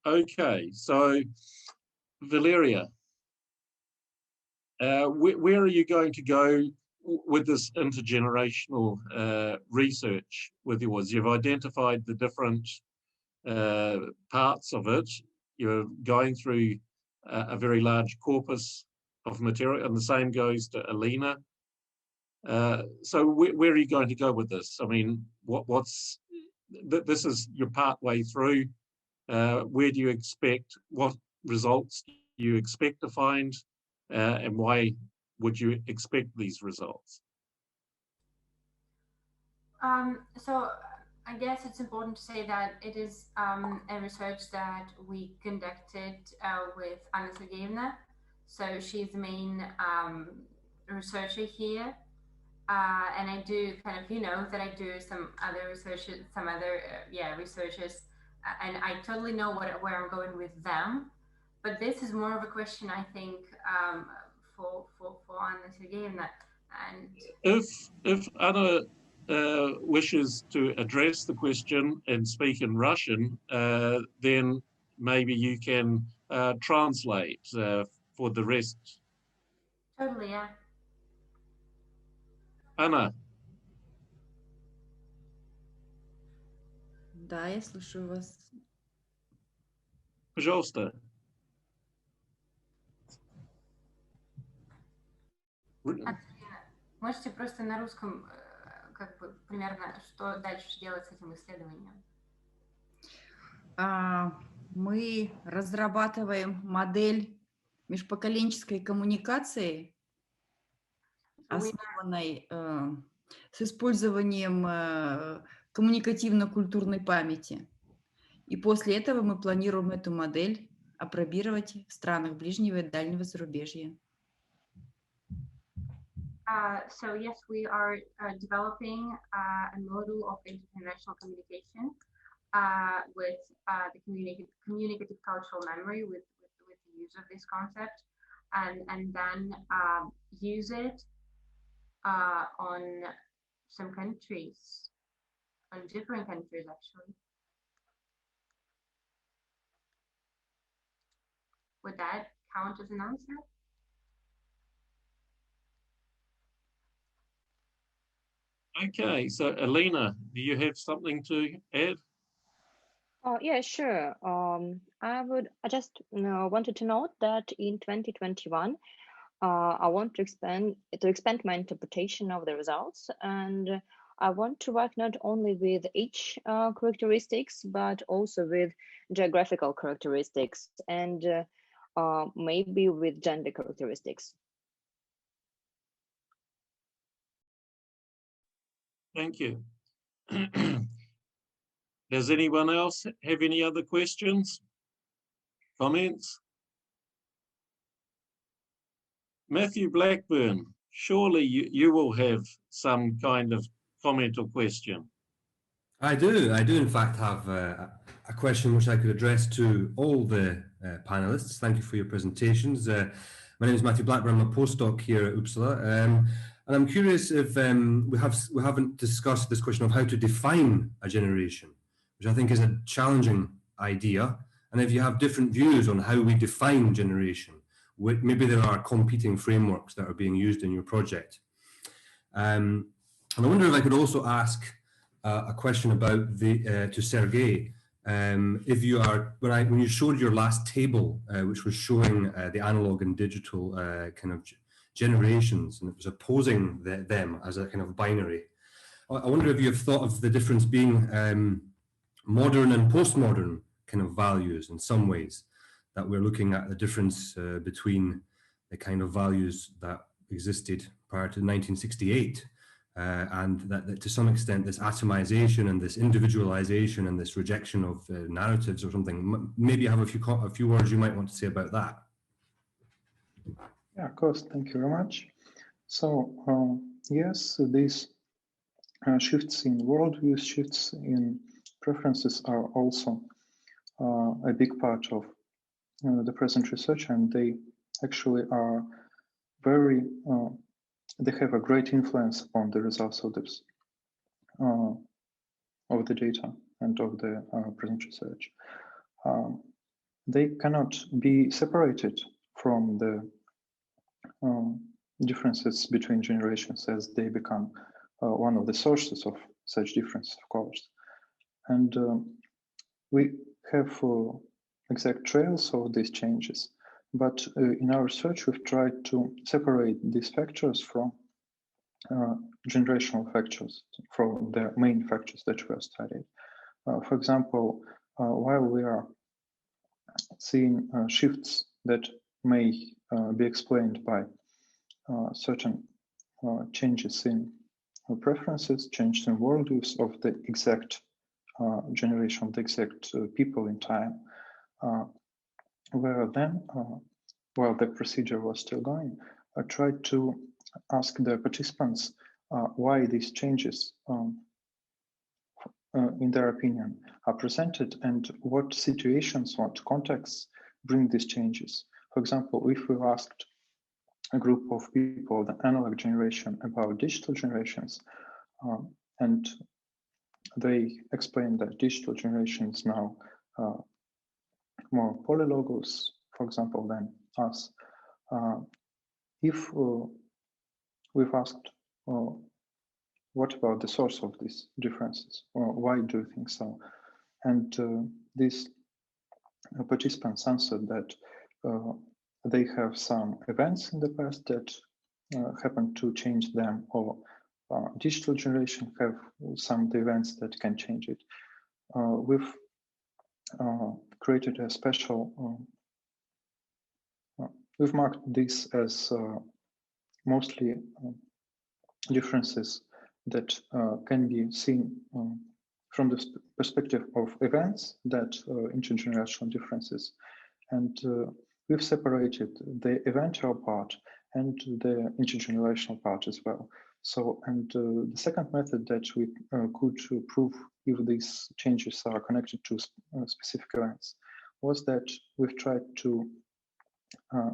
Okay, so Valeria, where are you going to go with this intergenerational research with yours? You've identified the different parts of it. You're going through a very large corpus of material, and the same goes to Alina. So where are you going to go with this? I mean, this is your part way through. Where do you expect, what results do you expect to find, and why would you expect these results? So I guess it's important to say that it is a research that we conducted with Anna Sergeyevna. So she's the main researcher here. And I do kind of, you know, that I do some other researchers, researchers, and I totally know where I'm going with them. But this is more of a question, I think, for Anna Sergeyevna. And if Anna wishes to address the question and speak in Russian, then maybe you can translate for the rest. Totally, yeah. Anna. Да, я слушаю вас. Пожалуйста. Можете просто на русском, как бы, примерно, что дальше делать с этим исследованием? Мы разрабатываем модель межпоколенческой коммуникации, основанной с использованием коммуникативно-культурной памяти. И после этого мы планируем эту модель апробировать в странах ближнего и дальнего зарубежья. So yes, we are developing a model of intergenerational communication with the communicative-cultural memory with the use of this concept, and then use it on some countries, on different countries actually. Would that count as an answer? Okay, so Alina, do you have something to add? Yeah, sure. I just wanted to note that in 2021, I want to expand my interpretation of the results, and I want to work not only with age characteristics, but also with geographical characteristics and maybe with gender characteristics. Thank you. Does anyone else have any other questions, comments? Matthew Blackburn, surely you will have some kind of comment or question. I do in fact have a question which I could address to all the panelists. Thank you for your presentations. My name is Matthew Blackburn. I'm a postdoc here at Uppsala. And I'm curious if we haven't discussed this question of how to define a generation, which I think is a challenging idea. And if you have different views on how we define generation, maybe there are competing frameworks that are being used in your project. And I wonder if I could also ask a question about to Sergey. If you are, when you showed your last table, which was showing the analog and digital kind of generations, and it was opposing them as a kind of binary. I wonder if you've thought of the difference being modern and postmodern kind of values in some ways, that we're looking at the difference between the kind of values that existed prior to 1968 and that to some extent this atomization and this individualization and this rejection of narratives or something. Maybe you have a few words you might want to say about that. Yeah, of course. Thank you very much. So yes, these shifts in worldviews, shifts in preferences are also a big part of the present research, and they actually are very, they have a great influence on the results of this, of the data and of the present research. They cannot be separated from the differences between generations, as they become one of the sources of such differences, of course. And we have exact trails of these changes, but in our research we've tried to separate these factors from generational factors, from the main factors that we have studied. For example, while we are seeing shifts that may be explained by certain changes in preferences, changes in worldviews of the exact generation, the exact people in time, where then, while the procedure was still going, I tried to ask the participants why these changes, in their opinion, are presented and what situations, what contexts bring these changes. For example, if we asked a group of people, the analog generation, about digital generations, and they explained that digital generations now more polylogous, for example, than us. If we've asked, what about the source of these differences? Or why do you think so? And these participants answered that they have some events in the past that happen to change them, or digital generation have some of the events that can change it. We've created a special, we've marked this as mostly differences that can be seen from the perspective of events, that intergenerational differences. And we've separated the eventual part and the intergenerational part as well. So, and the second method that we could prove if these changes are connected to specific events was that we've tried to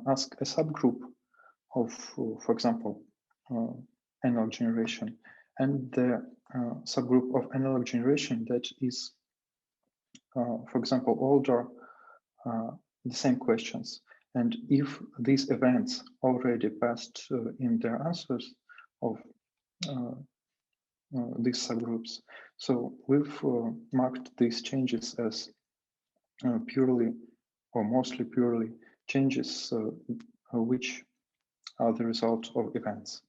ask a subgroup of, for example, analog generation, and the subgroup of analog generation that is, for example, older, the same questions. And if these events already passed in their answers of these subgroups, so we've marked these changes as purely or mostly purely changes which are the result of events.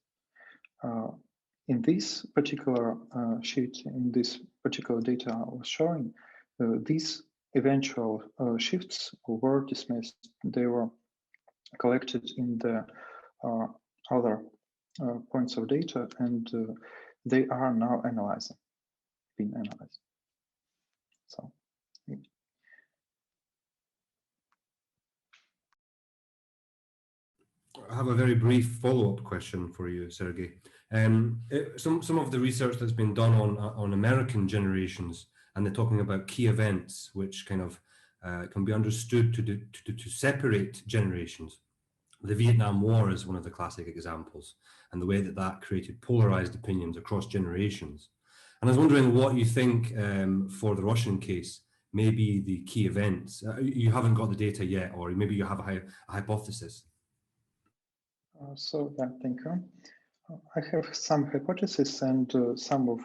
In this particular sheet, in this particular data I was showing, these eventual shifts were dismissed. They were collected in the other points of data, and they are now being analyzed. So. I have a very brief follow-up question for you, Sergey. Some of the research that's been done on American generations, and they're talking about key events which kind of can be understood to separate generations. The Vietnam War is one of the classic examples, and the way that that created polarized opinions across generations. And I was wondering what you think for the Russian case may be the key events. You haven't got the data yet, or maybe you have a hypothesis. So, yeah, thank you. I have some hypotheses, and some of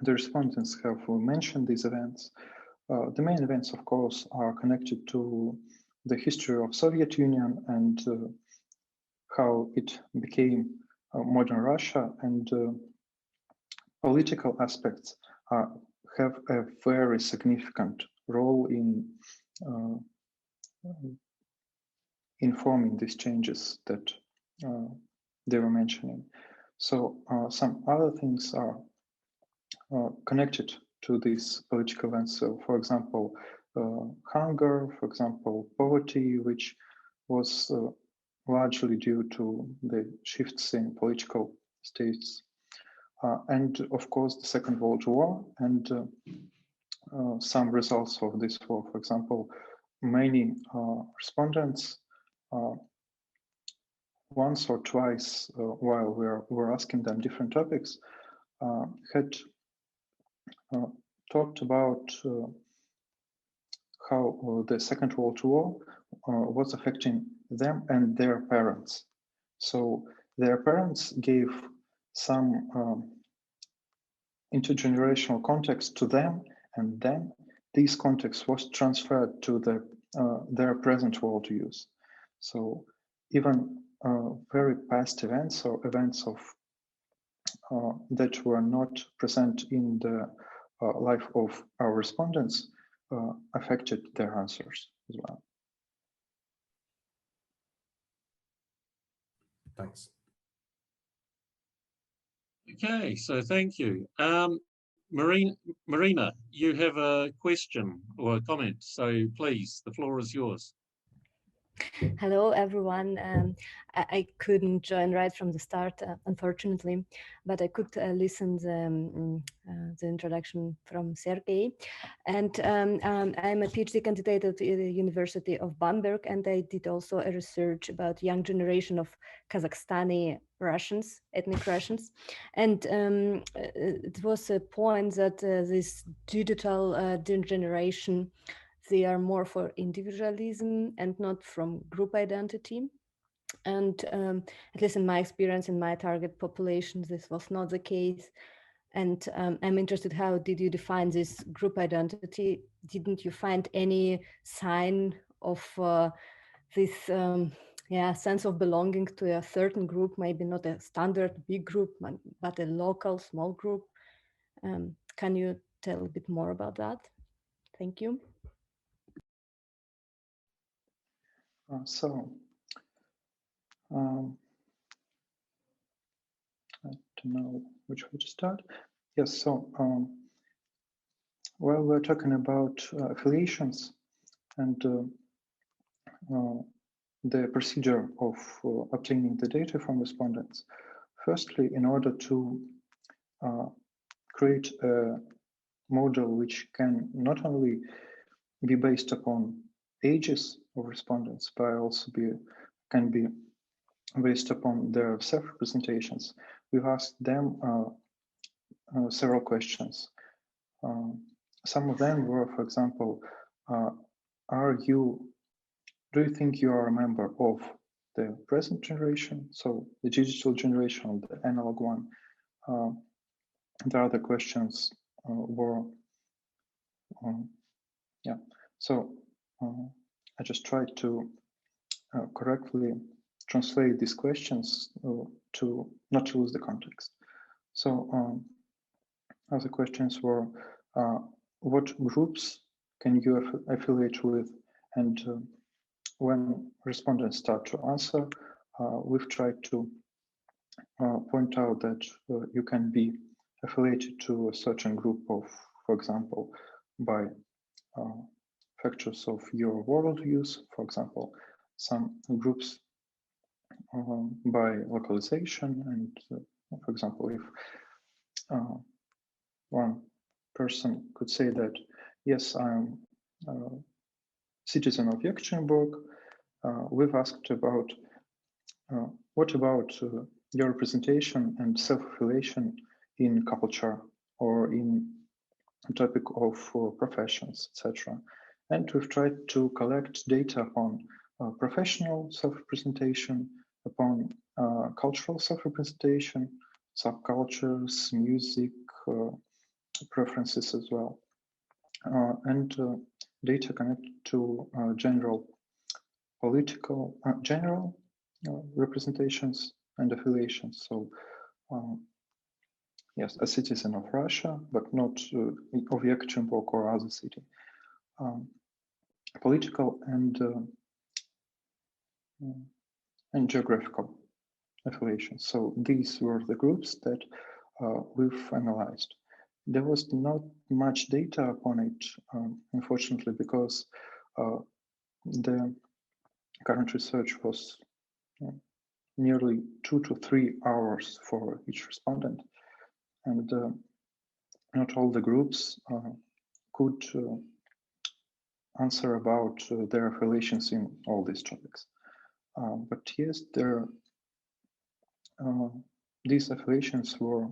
the respondents have mentioned these events. The main events, of course, are connected to the history of Soviet Union and how it became modern Russia, and political aspects have a very significant role in informing these changes that they were mentioning. So some other things are connected to these political events. So, for example, hunger, for example, poverty, which was largely due to the shifts in political states. And of course, the Second World War and some results of this war. For example, many respondents once or twice while we're asking them different topics had talked about how the Second World War was affecting them and their parents. So their parents gave some intergenerational context to them, and then this context was transferred to their present world use. So even very past events or events of that were not present in the life of our respondents affected their answers as well. Thanks. Okay, so thank you. Marina, you have a question or a comment, so please, the floor is yours. Hello, everyone. I couldn't join right from the start, unfortunately, but I could listen the introduction from Sergey. And I'm a PhD candidate at the University of Bamberg, and I did also a research about young generation of Kazakhstani Russians, ethnic Russians. And it was a point that this digital generation, they are more for individualism and not from group identity. And at least in my experience, in my target population, this was not the case. And I'm interested, how did you define this group identity? Didn't you find any sign of this sense of belonging to a certain group, maybe not a standard big group, but a local small group? Can you tell a bit more about that? Thank you. I don't know which way to start. Yes, so while we're talking about affiliations and the procedure of obtaining the data from respondents, firstly, in order to create a model which can not only be based upon ages of respondents, but also can be based upon their self-representations, we've asked them several questions. Some of them were, for example, do you think you are a member of the present generation, so the digital generation, the analog one? The other questions were, so I just tried to correctly translate these questions to not to lose the context. So other questions were, what groups can you affiliate with? And when respondents start to answer, we've tried to point out that you can be affiliated to a certain group of, for example, by factors of your world use, for example, some groups by localization. And for example, if one person could say that, yes, I'm a citizen of Yekaterinburg, we've asked about what about your representation and self-affiliation in culture or in the topic of professions, etc. And we've tried to collect data on professional self-representation, upon cultural self-representation, subcultures, music, preferences as well, and data connected to general political, general representations and affiliations. So yes, a citizen of Russia, but not of Yekaterinburg or other city. Political and geographical affiliations. So these were the groups that we've analyzed. There was not much data upon it, unfortunately, because the current research was nearly 2 to 3 hours for each respondent. And not all the groups could answer about their affiliations in all these topics. But yes, these affiliations were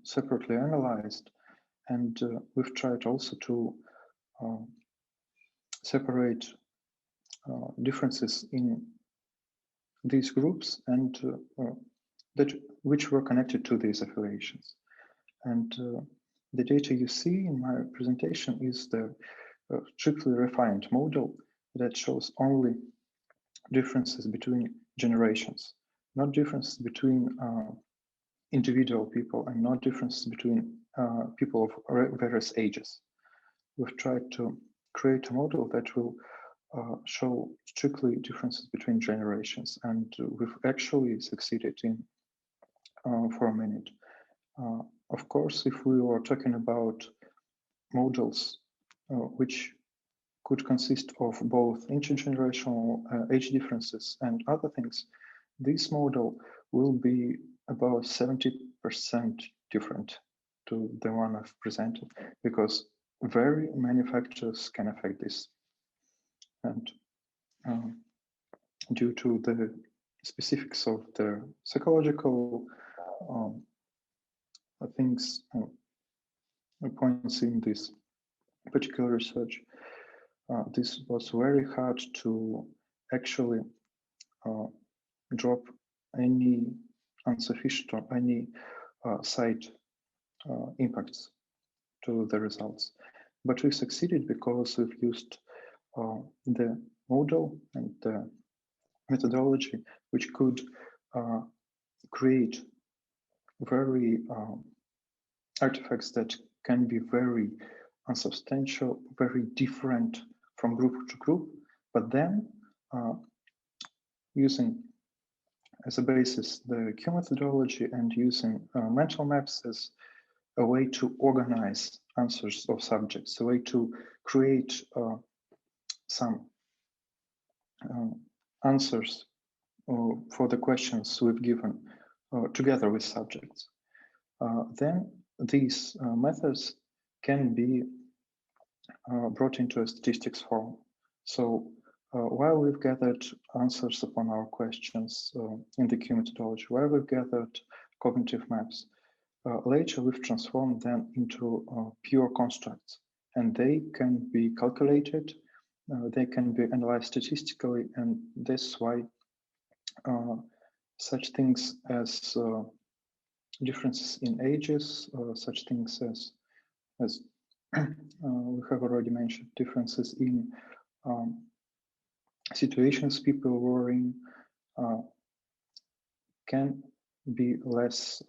separately analyzed, and we've tried also to separate differences in these groups and which were connected to these affiliations. And the data you see in my presentation is the strictly refined model that shows only differences between generations, not differences between individual people and not differences between people of various ages. We've tried to create a model that will show strictly differences between generations, and we've actually succeeded in for a minute. Of course, if we were talking about models which could consist of both intergenerational age differences and other things, this model will be about 70% different to the one I've presented, because very many factors can affect this. And due to the specifics of the psychological things, points in this particular research, this was very hard to actually drop any insufficient or any side impacts to the results. But we succeeded because we've used the model and the methodology which could create very artifacts that can be very unsubstantial, very different from group to group, but then using as a basis the Q methodology and using mental maps as a way to organize answers of subjects, a way to create some answers for the questions we've given together with subjects. Then these methods can be brought into a statistics form. So while we've gathered answers upon our questions in the Q methodology, while we've gathered cognitive maps, later we've transformed them into pure constructs, and they can be calculated, they can be analyzed statistically, and that's why such things as differences in ages, such things as we have already mentioned, differences in situations people were in, can be less,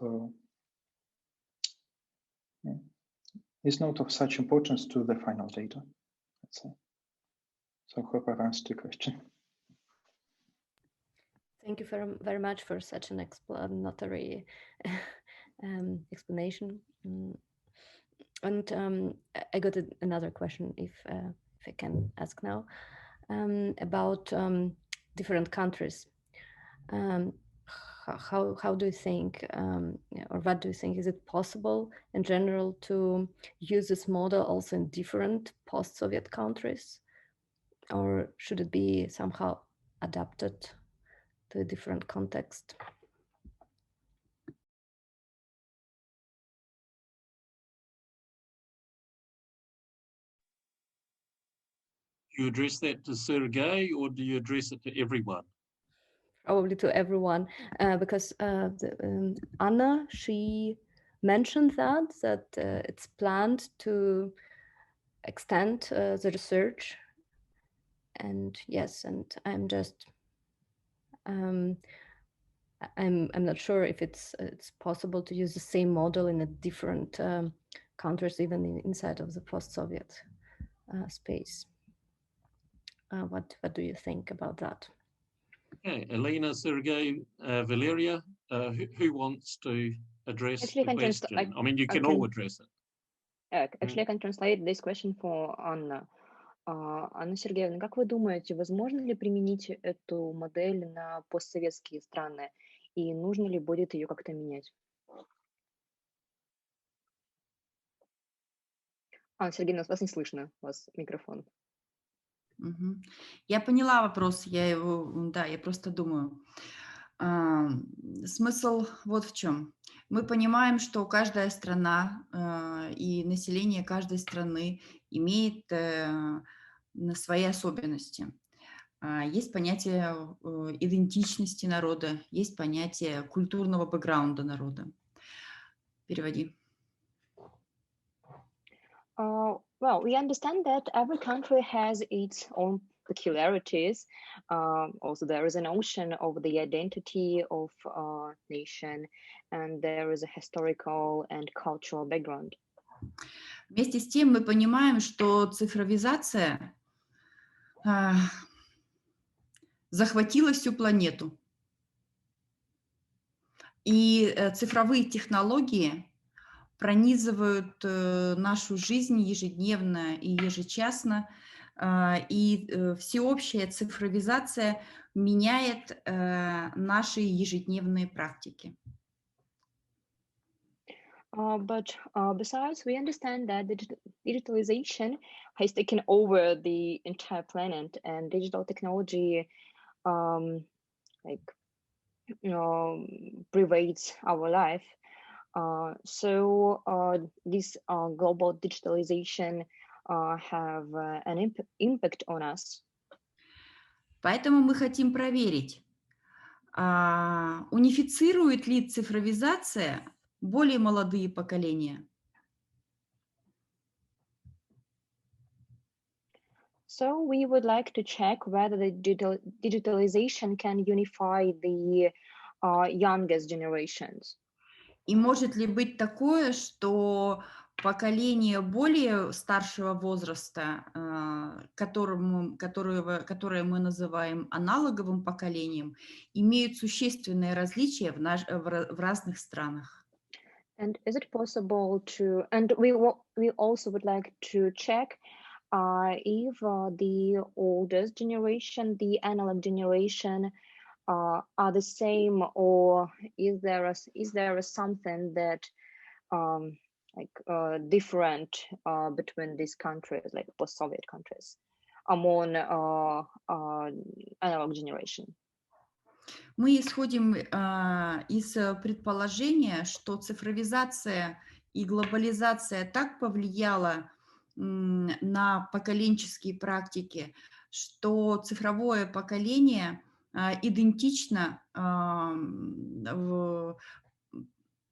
is not of such importance to the final data, let's say. So I hope I've answered your question. Thank you very much for such an explanatory explanation. And I got another question, if I can ask now, about different countries. How do you think, or what do you think, is it possible in general to use this model also in different post-Soviet countries? Or should it be somehow adapted to a different context? Do you address that to Sergey, or do you address it to everyone? Probably to everyone, because Anna, she mentioned that it's planned to extend the research, and yes, and I'm just I'm not sure if it's possible to use the same model in a different countries, even inside of the post-Soviet space. What do you think about that? Okay, Elena, Sergey, Valeria, who wants to address Actually, the question? I mean, you can all address it. Actually, I can translate this question for Anna. Анна Сергеевна, как вы думаете, возможно ли применить эту модель на постсоветские страны, и нужно ли будет ее как-то менять? Анна Сергеевна, вас не слышно, у вас микрофон. Я поняла вопрос, я просто думаю. Смысл вот в чем. Мы понимаем, что каждая страна и население каждой страны имеет свои особенности. Есть понятие идентичности народа, есть понятие культурного бэкграунда народа. Переводи. Well, we understand that every country has its own peculiarities. Also, there is a notion of the identity of a nation, and there is a historical and cultural background. Вместе с тем мы понимаем, что цифровизация захватила всю планету. И цифровые технологии пронизывают нашу жизнь ежедневно и ежечасно, и всеобщая цифровизация меняет наши ежедневные практики. But besides, we understand that digitalization has taken over the entire planet, and digital technology pervades our life. So this global digitalization have an impact on us. Поэтому мы хотим проверить, унифицирует ли цифровизация более молодые поколения. So we would like to check whether the digitalization can unify the youngest generations. И может ли быть такое, что поколение более старшего возраста, которое мы называем аналоговым поколением, имеют существенные различия в разных странах? And is it possible to, and we also would like to check if the oldest generation, the analog generation, are the same, or is there something that different between these countries, like post-Soviet countries, among analog generation? Мы исходим из предположения, что цифровизация и глобализация так повлияла на поколенческие практики, что цифровое поколение идентично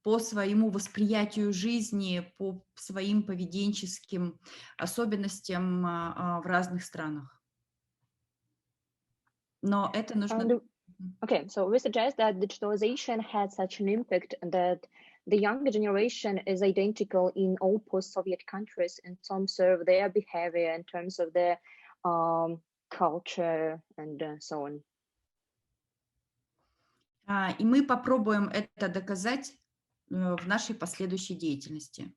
по своему восприятию жизни, по своим поведенческим особенностям в разных странах. Но это нужно... Okay, so we suggest that digitalization had such an impact that the younger generation is identical in all post-Soviet countries in terms of their behavior, in terms of their culture, and so on. И мы попробуем это доказать в нашей последующей деятельности.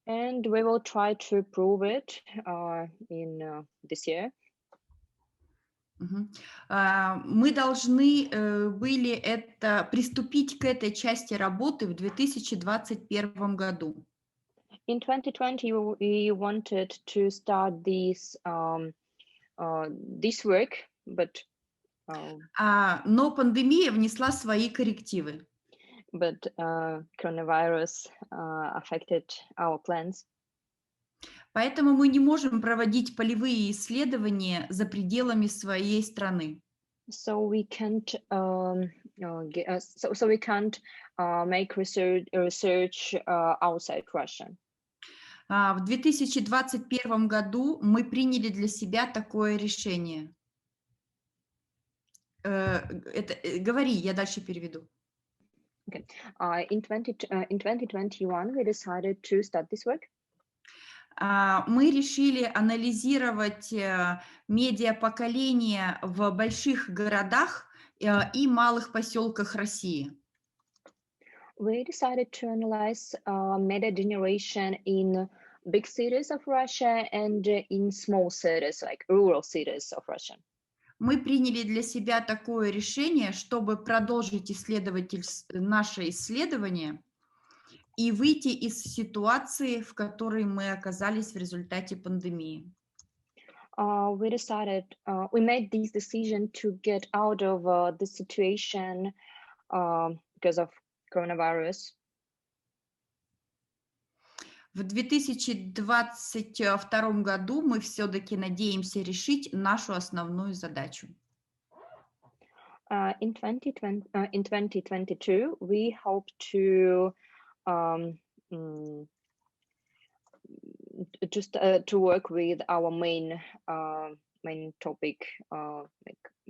And we will try to prove it in this year. Мы должны были приступить к этой части работы в 2021 году. In 2020, we wanted to start this work, but но пандемия внесла свои коррективы. But coronavirus affected our plans. Поэтому мы не можем проводить полевые исследования за пределами своей страны. So we can't make research outside Russia. В 2021 году мы приняли для себя такое решение. Говори, я дальше переведу. Okay. In 2021 we decided to start this work. Мы решили анализировать медиапоколения в больших городах и малых поселках России. We decided to analyze media generation in big cities of Russia and in small cities, like rural cities of Russia. Мы приняли для себя такое решение, чтобы продолжить наше исследование и выйти из ситуации, в которой мы оказались в результате пандемии. We made this decision to get out of the situation because of coronavirus. В 2022 году мы все-таки надеемся решить нашу основную задачу. In 2022, we hope to just to work with our main topic,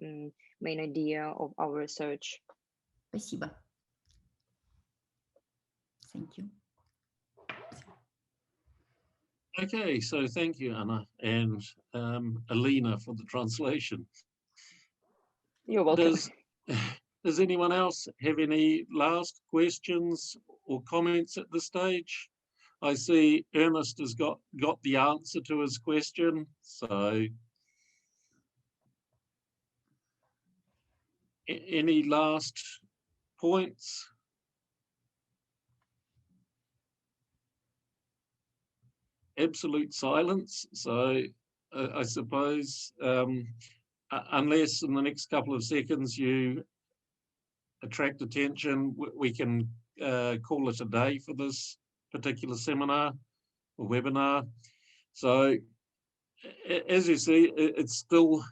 main idea of our research. Спасибо. Thank you. Okay, so thank you, Anna, and Alina for the translation. You're welcome. Does anyone else have any last questions or comments at this stage? I see Ernest has got the answer to his question, so any last points? Absolute silence. So I suppose unless in the next couple of seconds you attract attention, we can call it a day for this particular seminar or webinar. So as you see, it's still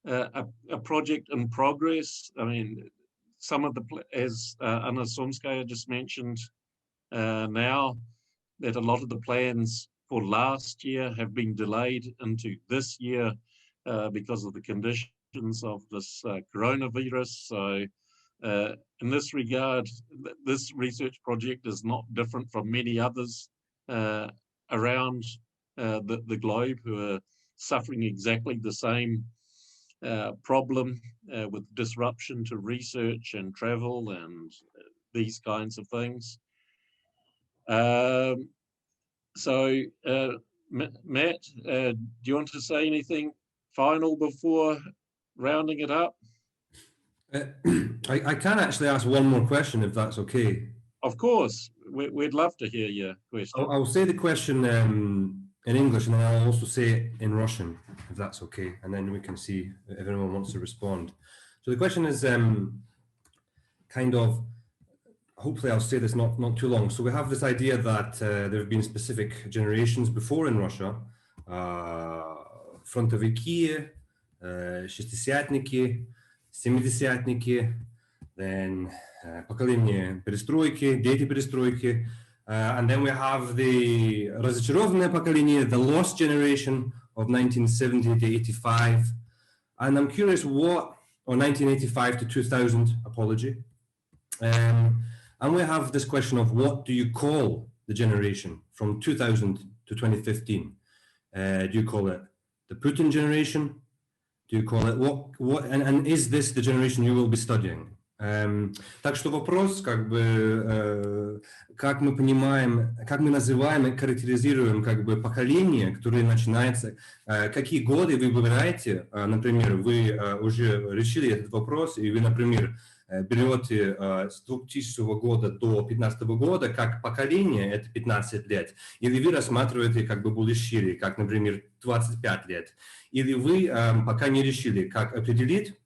a project in progress. I mean, some of the, as Anna Somskaya just mentioned now, that a lot of the plans for last year have been delayed into this year because of the conditions of this coronavirus. So in this regard, this research project is not different from many others around the globe who are suffering exactly the same problem with disruption to research and travel and these kinds of things. So Matt, do you want to say anything final before rounding it up? I can actually ask one more question if that's okay. Of course, we'd love to hear your question. I'll say the question in English and then I'll also say it in Russian, if that's okay, and then we can see if anyone wants to respond. So the question is kind of, hopefully I'll say this not too long. So we have this idea that there have been specific generations before in Russia, фронтовики, шестидесятники, семидесятники, then поколение перестройки, дети перестройки, and then we have the разочарованное поколение, the lost generation of 1970 to 85, and I'm curious what, or 1985 to 2000, apology. And we have this question of what do you call the generation from 2000 to 2015? Do you call it the Putin generation? Do you call it what? And is this the generation you will be studying? Так что вопрос, как бы, как мы понимаем, как мы называем и характеризируем, как бы, поколение, которое начинается, какие годы вы выбираете, например, вы уже решили этот вопрос, и вы, например, берете с 2000 года до 2015 года как поколение, это 15 лет, или вы рассматриваете как бы более шире, как, например, 25 лет, или вы пока не решили, как определить,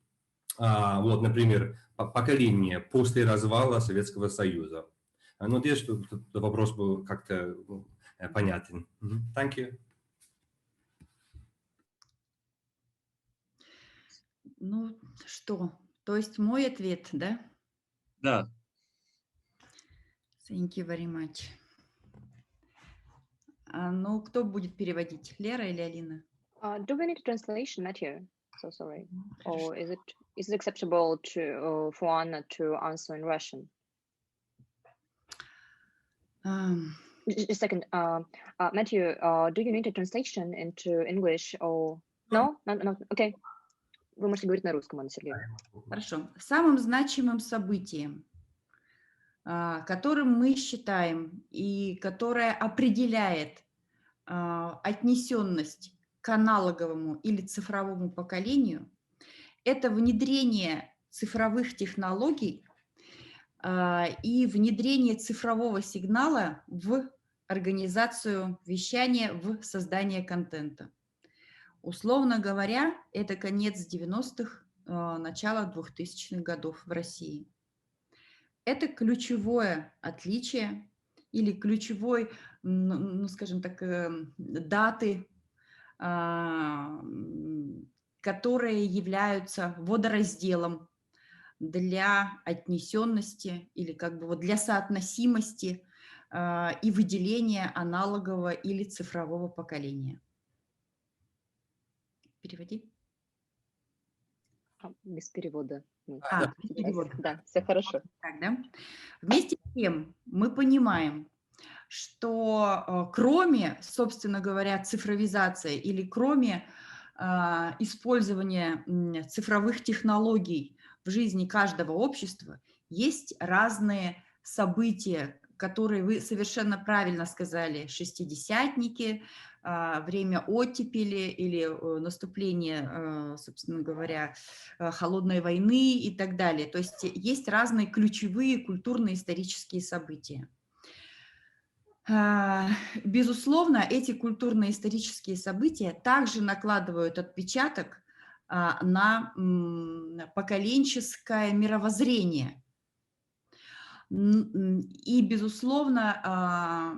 вот, например, поколение после развала Советского Союза. Надеюсь, что этот вопрос был как-то понятен. Thank you. Ну что, то есть мой ответ, да? Да. Thank you very much. Ну, кто будет переводить, Лера или Алина? Do we need a translation, Matthew? So sorry. Or is it acceptable to for Anna to answer in Russian? Just a second. Matthew, do you need a translation into English or no? No. Okay. Вы можете говорить на русском, Анна Сергеевна. Хорошо. Самым значимым событием, которым мы считаем и которое определяет отнесенность к аналоговому или цифровому поколению, это внедрение цифровых технологий и внедрение цифрового сигнала в организацию вещания, в создание контента. Условно говоря, это конец 90-х, начало 2000-х годов в России. Это ключевое отличие или ключевой, ну, скажем так, даты, которые являются водоразделом для отнесенности или как бы вот для соотносимости и выделения аналогового или цифрового поколения. Переводи. Без перевода. Без перевода. Да, все хорошо. Так, да? Вместе с тем мы понимаем, что кроме, собственно говоря, цифровизации или кроме использования цифровых технологий в жизни каждого общества, есть разные события, которые вы совершенно правильно сказали, шестидесятники, время оттепели или наступление, собственно говоря, холодной войны и так далее. То есть есть разные ключевые культурно-исторические события. Безусловно, эти культурно-исторические события также накладывают отпечаток на поколенческое мировоззрение. И, безусловно,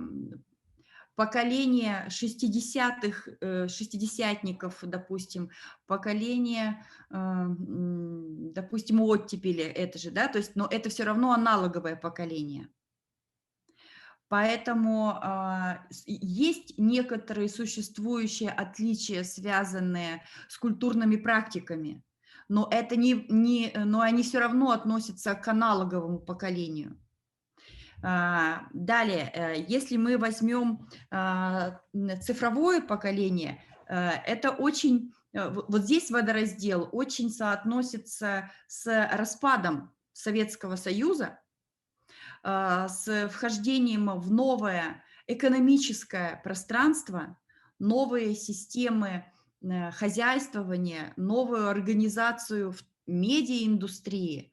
поколение шестидесятников, допустим, поколение, допустим, оттепели, это же, да, то есть, но это все равно аналоговое поколение. Поэтому есть некоторые существующие отличия, связанные с культурными практиками, но, это но они все равно относятся к аналоговому поколению. Далее, если мы возьмем цифровое поколение, это очень, вот здесь водораздел очень соотносится с распадом Советского Союза, с вхождением в новое экономическое пространство, новые системы хозяйствования, новую организацию в медиаиндустрии.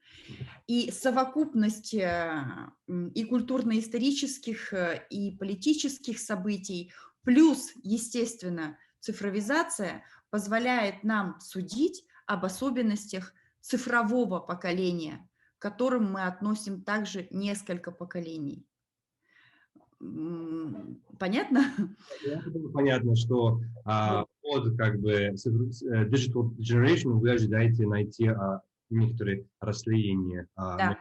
И совокупность и культурно-исторических, и политических событий, плюс, естественно, цифровизация позволяет нам судить об особенностях цифрового поколения, к которым мы относим также несколько поколений. Понятно? Понятно, что под как бы Digital Generation вы ожидаете найти некоторые расслоения. Да.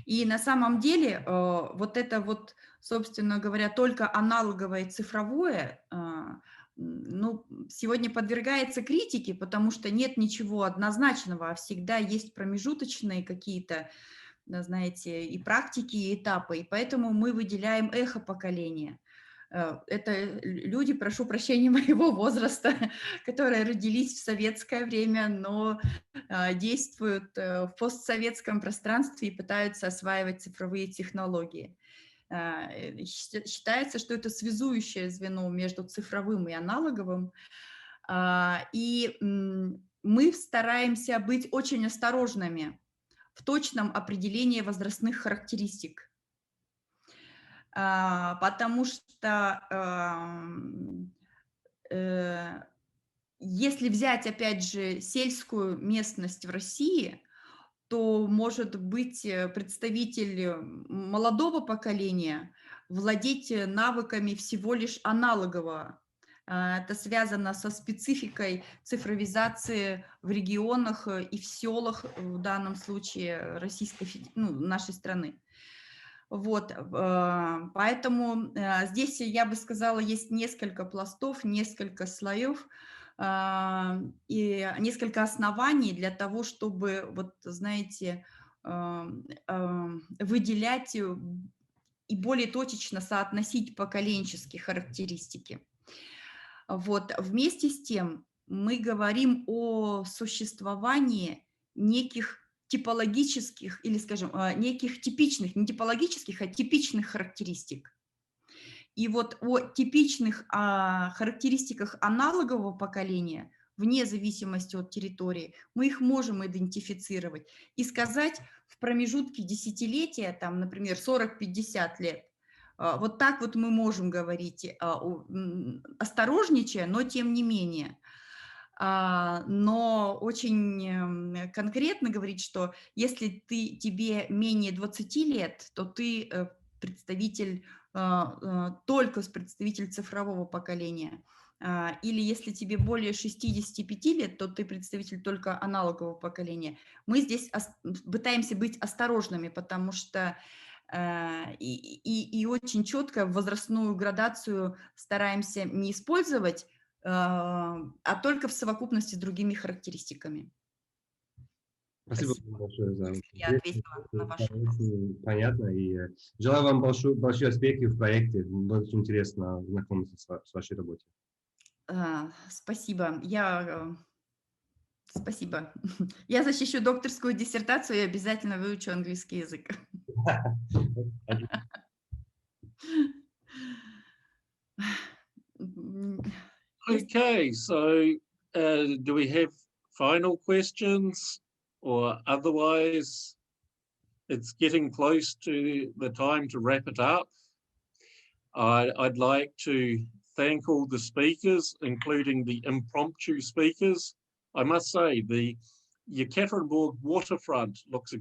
И на самом деле вот это вот, собственно говоря, только аналоговое и цифровое, ну, сегодня подвергается критике, потому что нет ничего однозначного, а всегда есть промежуточные какие-то, знаете, и практики, и этапы, и поэтому мы выделяем эхо-поколение. Это люди, прошу прощения, моего возраста, которые родились в советское время, но действуют в постсоветском пространстве и пытаются осваивать цифровые технологии. Считается, что это связующее звено между цифровым и аналоговым, и мы стараемся быть очень осторожными в точном определении возрастных характеристик. Потому что если взять, опять же, сельскую местность в России, то может быть представитель молодого поколения владеть навыками всего лишь аналогового. Это связано со спецификой цифровизации в регионах и в селах, в данном случае нашей страны. Вот, поэтому здесь, я бы сказала, есть несколько пластов, несколько слоев и несколько оснований для того, чтобы, вот, знаете, выделять и более точечно соотносить поколенческие характеристики. Вот, вместе с тем мы говорим о существовании неких типологических или, скажем, неких типичных, не типологических, а типичных характеристик. И вот о типичных характеристиках аналогового поколения вне зависимости от территории, мы их можем идентифицировать и сказать в промежутке десятилетия, там, например, 40-50 лет, вот так вот мы можем говорить, осторожничая, но тем не менее. Но очень конкретно говорить, что если тебе менее 20 лет, то ты представитель, только представитель цифрового поколения. Или если тебе более 65 лет, то ты представитель только аналогового поколения. Мы здесь пытаемся быть осторожными, потому что и очень четко возрастную градацию стараемся не использовать, а только в совокупности с другими характеристиками. Спасибо большое за я ответила на ваш вопрос. Понятно. И желаю вам больших успехов в проекте. Было очень интересно знакомиться с вашей работой. Спасибо. Спасибо. Я защищу докторскую диссертацию и обязательно выучу английский язык. Okay, so do we have final questions, or otherwise it's getting close to the time to wrap it up? I'd like to thank all the speakers, including the impromptu speakers. I must say the Yekaterinburg waterfront looks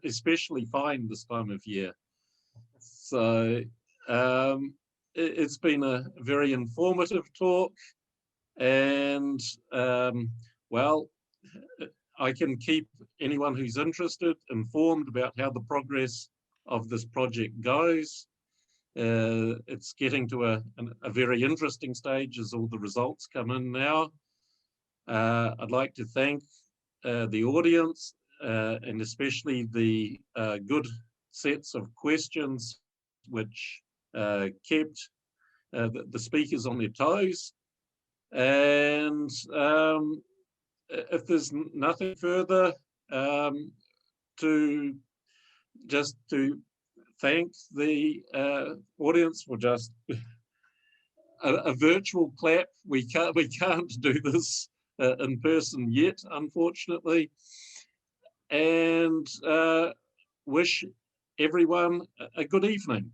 especially fine this time of year. So it's been a very informative talk, and well, I can keep anyone who's interested informed about how the progress of this project goes. It's getting to a very interesting stage as all the results come in now. I'd like to thank the audience and especially the good sets of questions which kept the speakers on their toes. And if there's nothing further, to thank the audience for just a virtual clap. We can't do this in person yet, unfortunately, and wish everyone a good evening.